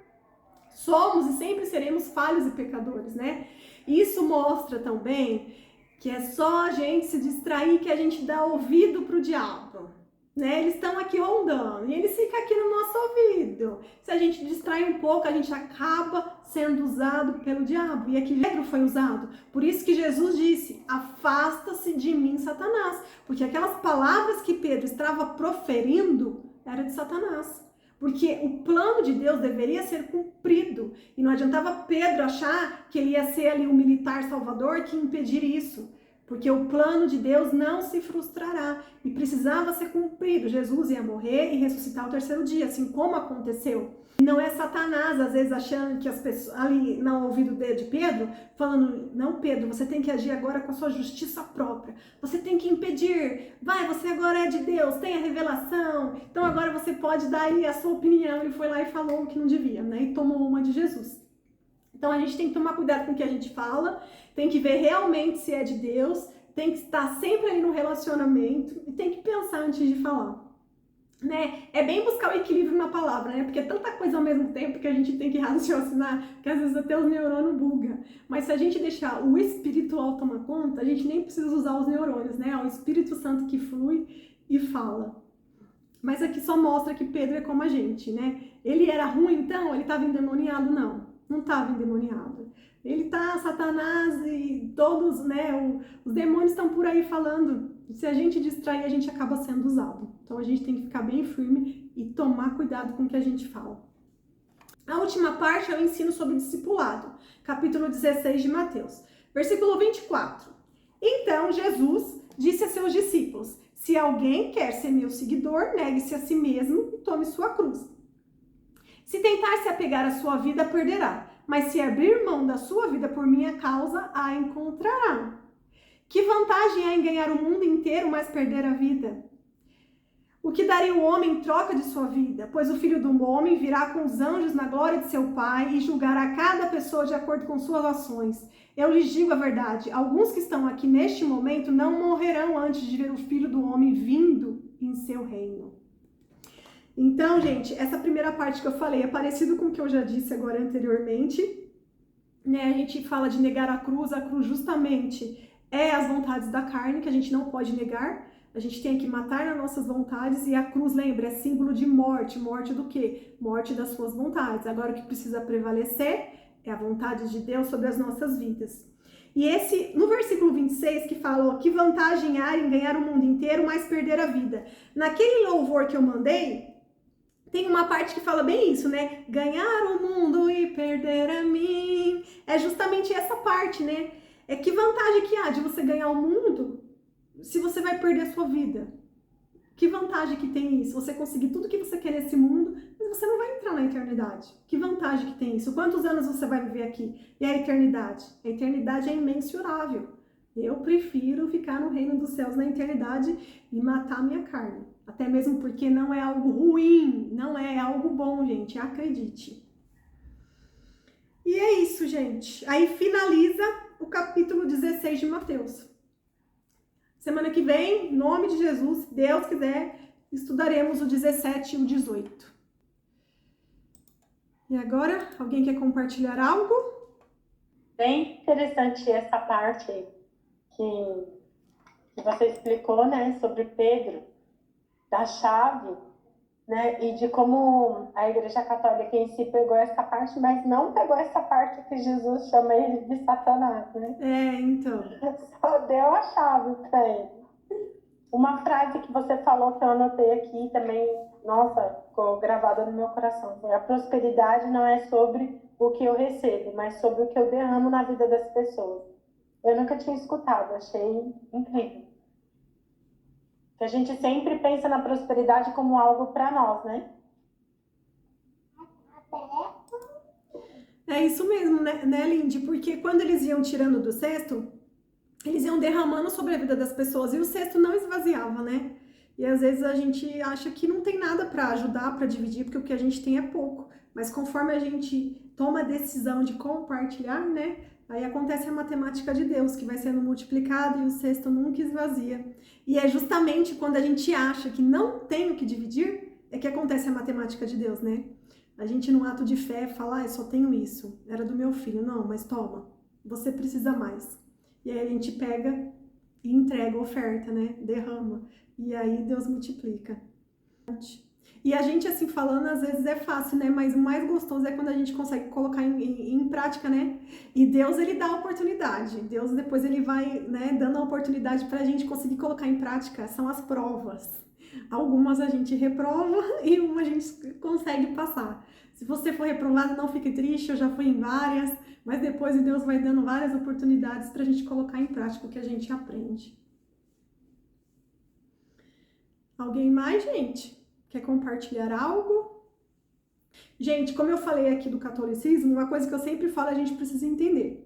Somos e sempre seremos falhos e pecadores, né? Isso mostra também que é só a gente se distrair que a gente dá ouvido pro diabo, né? Eles estão aqui rondando e eles ficam aqui no nosso ouvido. Se a gente distrai um pouco, a gente acaba sendo usado pelo diabo. E aqui Pedro foi usado. Por isso que Jesus disse: afasta-se de mim, Satanás. Porque aquelas palavras que Pedro estava proferindo eram de Satanás. Porque o plano de Deus deveria ser cumprido. E não adiantava Pedro achar que ele ia ser ali um militar salvador que impedir isso. Porque o plano de Deus não se frustrará e precisava ser cumprido. Jesus ia morrer e ressuscitar ao terceiro dia, assim como aconteceu. E não é Satanás, às vezes, achando que as pessoas, ali no ouvido de Pedro, falando: não, Pedro, você tem que agir agora com a sua justiça própria. Você tem que impedir. Vai, você agora é de Deus, tem a revelação. Então agora você pode dar aí a sua opinião. Ele foi lá e falou o que não devia, né? E tomou uma de Jesus. Então a gente tem que tomar cuidado com o que a gente fala, tem que ver realmente se é de Deus, tem que estar sempre ali no relacionamento e tem que pensar antes de falar, né? É bem buscar o equilíbrio na palavra, né? Porque é tanta coisa ao mesmo tempo que a gente tem que raciocinar, que às vezes até os neurônios bugam. Mas se a gente deixar o espiritual tomar conta, a gente nem precisa usar os neurônios, né? É o Espírito Santo que flui e fala. Mas aqui só mostra que Pedro é como a gente, né? Ele era ruim, então ele estava endemoniado? Não estava endemoniado. Ele tá, Satanás e todos, né, os demônios estão por aí falando. Se a gente distrair, a gente acaba sendo usado. Então a gente tem que ficar bem firme e tomar cuidado com o que a gente fala. A última parte é o ensino sobre discipulado, capítulo 16 de Mateus, versículo 24. Então Jesus disse a seus discípulos: se alguém quer ser meu seguidor, negue-se a si mesmo e tome sua cruz. Se tentar se apegar à sua vida, perderá. Mas se abrir mão da sua vida por minha causa, a encontrará. Que vantagem há em ganhar o mundo inteiro, mas perder a vida? O que daria o homem em troca de sua vida? Pois o Filho do Homem virá com os anjos na glória de seu Pai e julgará cada pessoa de acordo com suas ações. Eu lhes digo a verdade, alguns que estão aqui neste momento não morrerão antes de ver o Filho do Homem vindo em seu reino. Então, gente, essa primeira parte que eu falei é parecido com o que eu já disse agora anteriormente, né? A gente fala de negar a cruz justamente é as vontades da carne, que a gente não pode negar. A gente tem que matar nas nossas vontades e a cruz, lembra, é símbolo de morte. Morte do quê? Morte das suas vontades. Agora o que precisa prevalecer é a vontade de Deus sobre as nossas vidas. E no versículo 26 que fala, ó, que vantagem há em ganhar o mundo inteiro, mas perder a vida. Naquele louvor que eu mandei, tem uma parte que fala bem isso, né? Ganhar o mundo e perder a mim. É justamente essa parte, né? É que vantagem que há de você ganhar o mundo se você vai perder a sua vida? Que vantagem que tem isso? Você conseguir tudo que você quer nesse mundo, mas você não vai entrar na eternidade. Que vantagem que tem isso? Quantos anos você vai viver aqui? E a eternidade? A eternidade é imensurável. Eu prefiro ficar no reino dos céus na eternidade e matar minha carne. Até mesmo porque não é algo ruim, não é algo bom, gente, acredite. E é isso, gente. Aí finaliza o capítulo 16 de Mateus. Semana que vem, em nome de Jesus, se Deus quiser, estudaremos o 17 e o 18. E agora, alguém quer compartilhar algo? Bem interessante essa parte que você explicou, né, sobre Pedro, da chave, né, e de como a Igreja Católica em si pegou essa parte, mas não pegou essa parte que Jesus chama ele de Satanás, né? Então. Só deu a chave para ele. Uma frase que você falou que eu anotei aqui também, nossa, ficou gravada no meu coração. A prosperidade não é sobre o que eu recebo, mas sobre o que eu derramo na vida das pessoas. Eu nunca tinha escutado, achei incrível. Que a gente sempre pensa na prosperidade como algo para nós, né? É isso mesmo, né, Lindy? Porque quando eles iam tirando do cesto, eles iam derramando sobre a vida das pessoas e o cesto não esvaziava, né? E às vezes a gente acha que não tem nada para ajudar, para dividir, porque o que a gente tem é pouco. Mas conforme a gente toma a decisão de compartilhar, né? Aí acontece a matemática de Deus, que vai sendo multiplicado e o cesto nunca esvazia. E é justamente quando a gente acha que não tem o que dividir, é que acontece a matemática de Deus, né? A gente, num ato de fé, fala, eu só tenho isso, era do meu filho. Não, mas toma, você precisa mais. E aí a gente pega e entrega a oferta, né? Derrama. E aí Deus multiplica. E a gente, assim, falando, às vezes é fácil, né? Mas o mais gostoso é quando a gente consegue colocar em prática, né? E Deus, ele dá a oportunidade. Deus, depois, ele vai, né, dando a oportunidade pra gente conseguir colocar em prática. São as provas. Algumas a gente reprova e uma a gente consegue passar. Se você for reprovado, não fique triste, eu já fui em várias, mas depois Deus vai dando várias oportunidades para a gente colocar em prática o que a gente aprende. Alguém mais, gente? Quer compartilhar algo? Gente, como eu falei aqui do catolicismo, uma coisa que eu sempre falo, a gente precisa entender.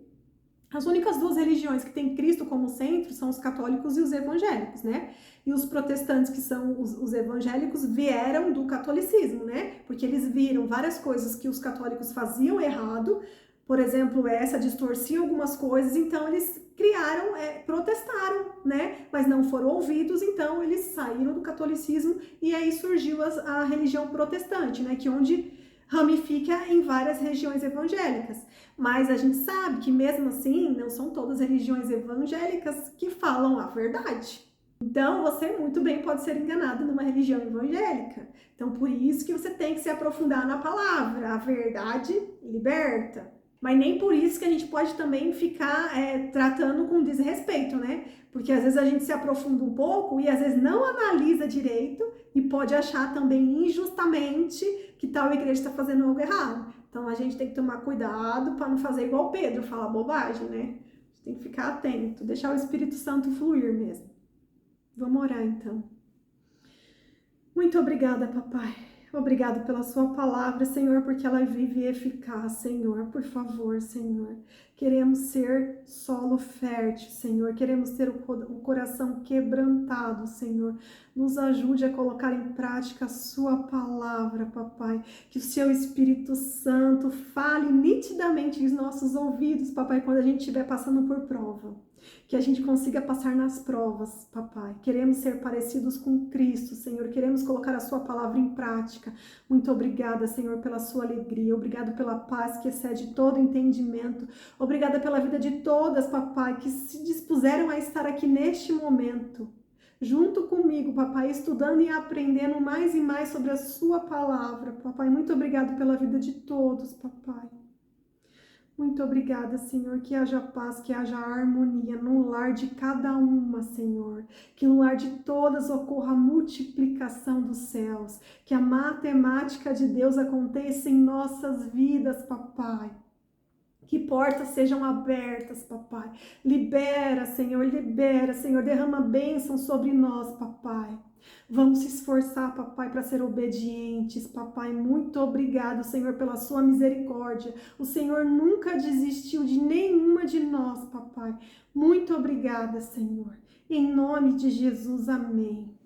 As únicas duas religiões que têm Cristo como centro são os católicos e os evangélicos, né? E os protestantes, que são os evangélicos, vieram do catolicismo, né? Porque eles viram várias coisas que os católicos faziam errado, por exemplo, distorciam algumas coisas, então eles criaram, protestaram, né? Mas não foram ouvidos, então eles saíram do catolicismo e aí surgiu a religião protestante, né? Que onde ramifica em várias regiões evangélicas. Mas a gente sabe que mesmo assim, não são todas as religiões evangélicas que falam a verdade. Então, você muito bem pode ser enganado numa religião evangélica. Então, por isso que você tem que se aprofundar na palavra. A verdade liberta. Mas nem por isso que a gente pode também ficar tratando com desrespeito, né? Porque às vezes a gente se aprofunda um pouco e às vezes não analisa direito e pode achar também injustamente que tal igreja está fazendo algo errado. Então a gente tem que tomar cuidado para não fazer igual Pedro, falar bobagem, né? A gente tem que ficar atento, deixar o Espírito Santo fluir mesmo. Vamos orar então. Muito obrigada, papai. Obrigado pela sua palavra, Senhor, porque ela vive e eficaz, Senhor. Por favor, Senhor, Queremos ser solo fértil, Senhor. Queremos ter o coração quebrantado, Senhor. Nos ajude a colocar em prática a sua palavra, papai. Que o seu Espírito Santo fale nitidamente em nossos ouvidos, papai, quando a gente estiver passando por prova. Que a gente consiga passar nas provas, papai. Queremos ser parecidos com Cristo, Senhor. Queremos colocar a sua palavra em prática. Muito obrigada, Senhor, pela sua alegria. Obrigado pela paz que excede todo entendimento. Obrigada pela vida de todas, papai, que se dispuseram a estar aqui neste momento. Junto comigo, papai, estudando e aprendendo mais e mais sobre a sua palavra. Papai, muito obrigado pela vida de todos, papai. Muito obrigada, Senhor, que haja paz, que haja harmonia no lar de cada uma, Senhor. Que no lar de todas ocorra a multiplicação dos céus. Que a matemática de Deus aconteça em nossas vidas, papai. Que portas sejam abertas, papai. Libera, Senhor, derrama bênção sobre nós, papai. Vamos se esforçar, papai, para ser obedientes, papai. Muito obrigado, Senhor, pela sua misericórdia. O Senhor nunca desistiu de nenhuma de nós, papai. Muito obrigada, Senhor. Em nome de Jesus, amém.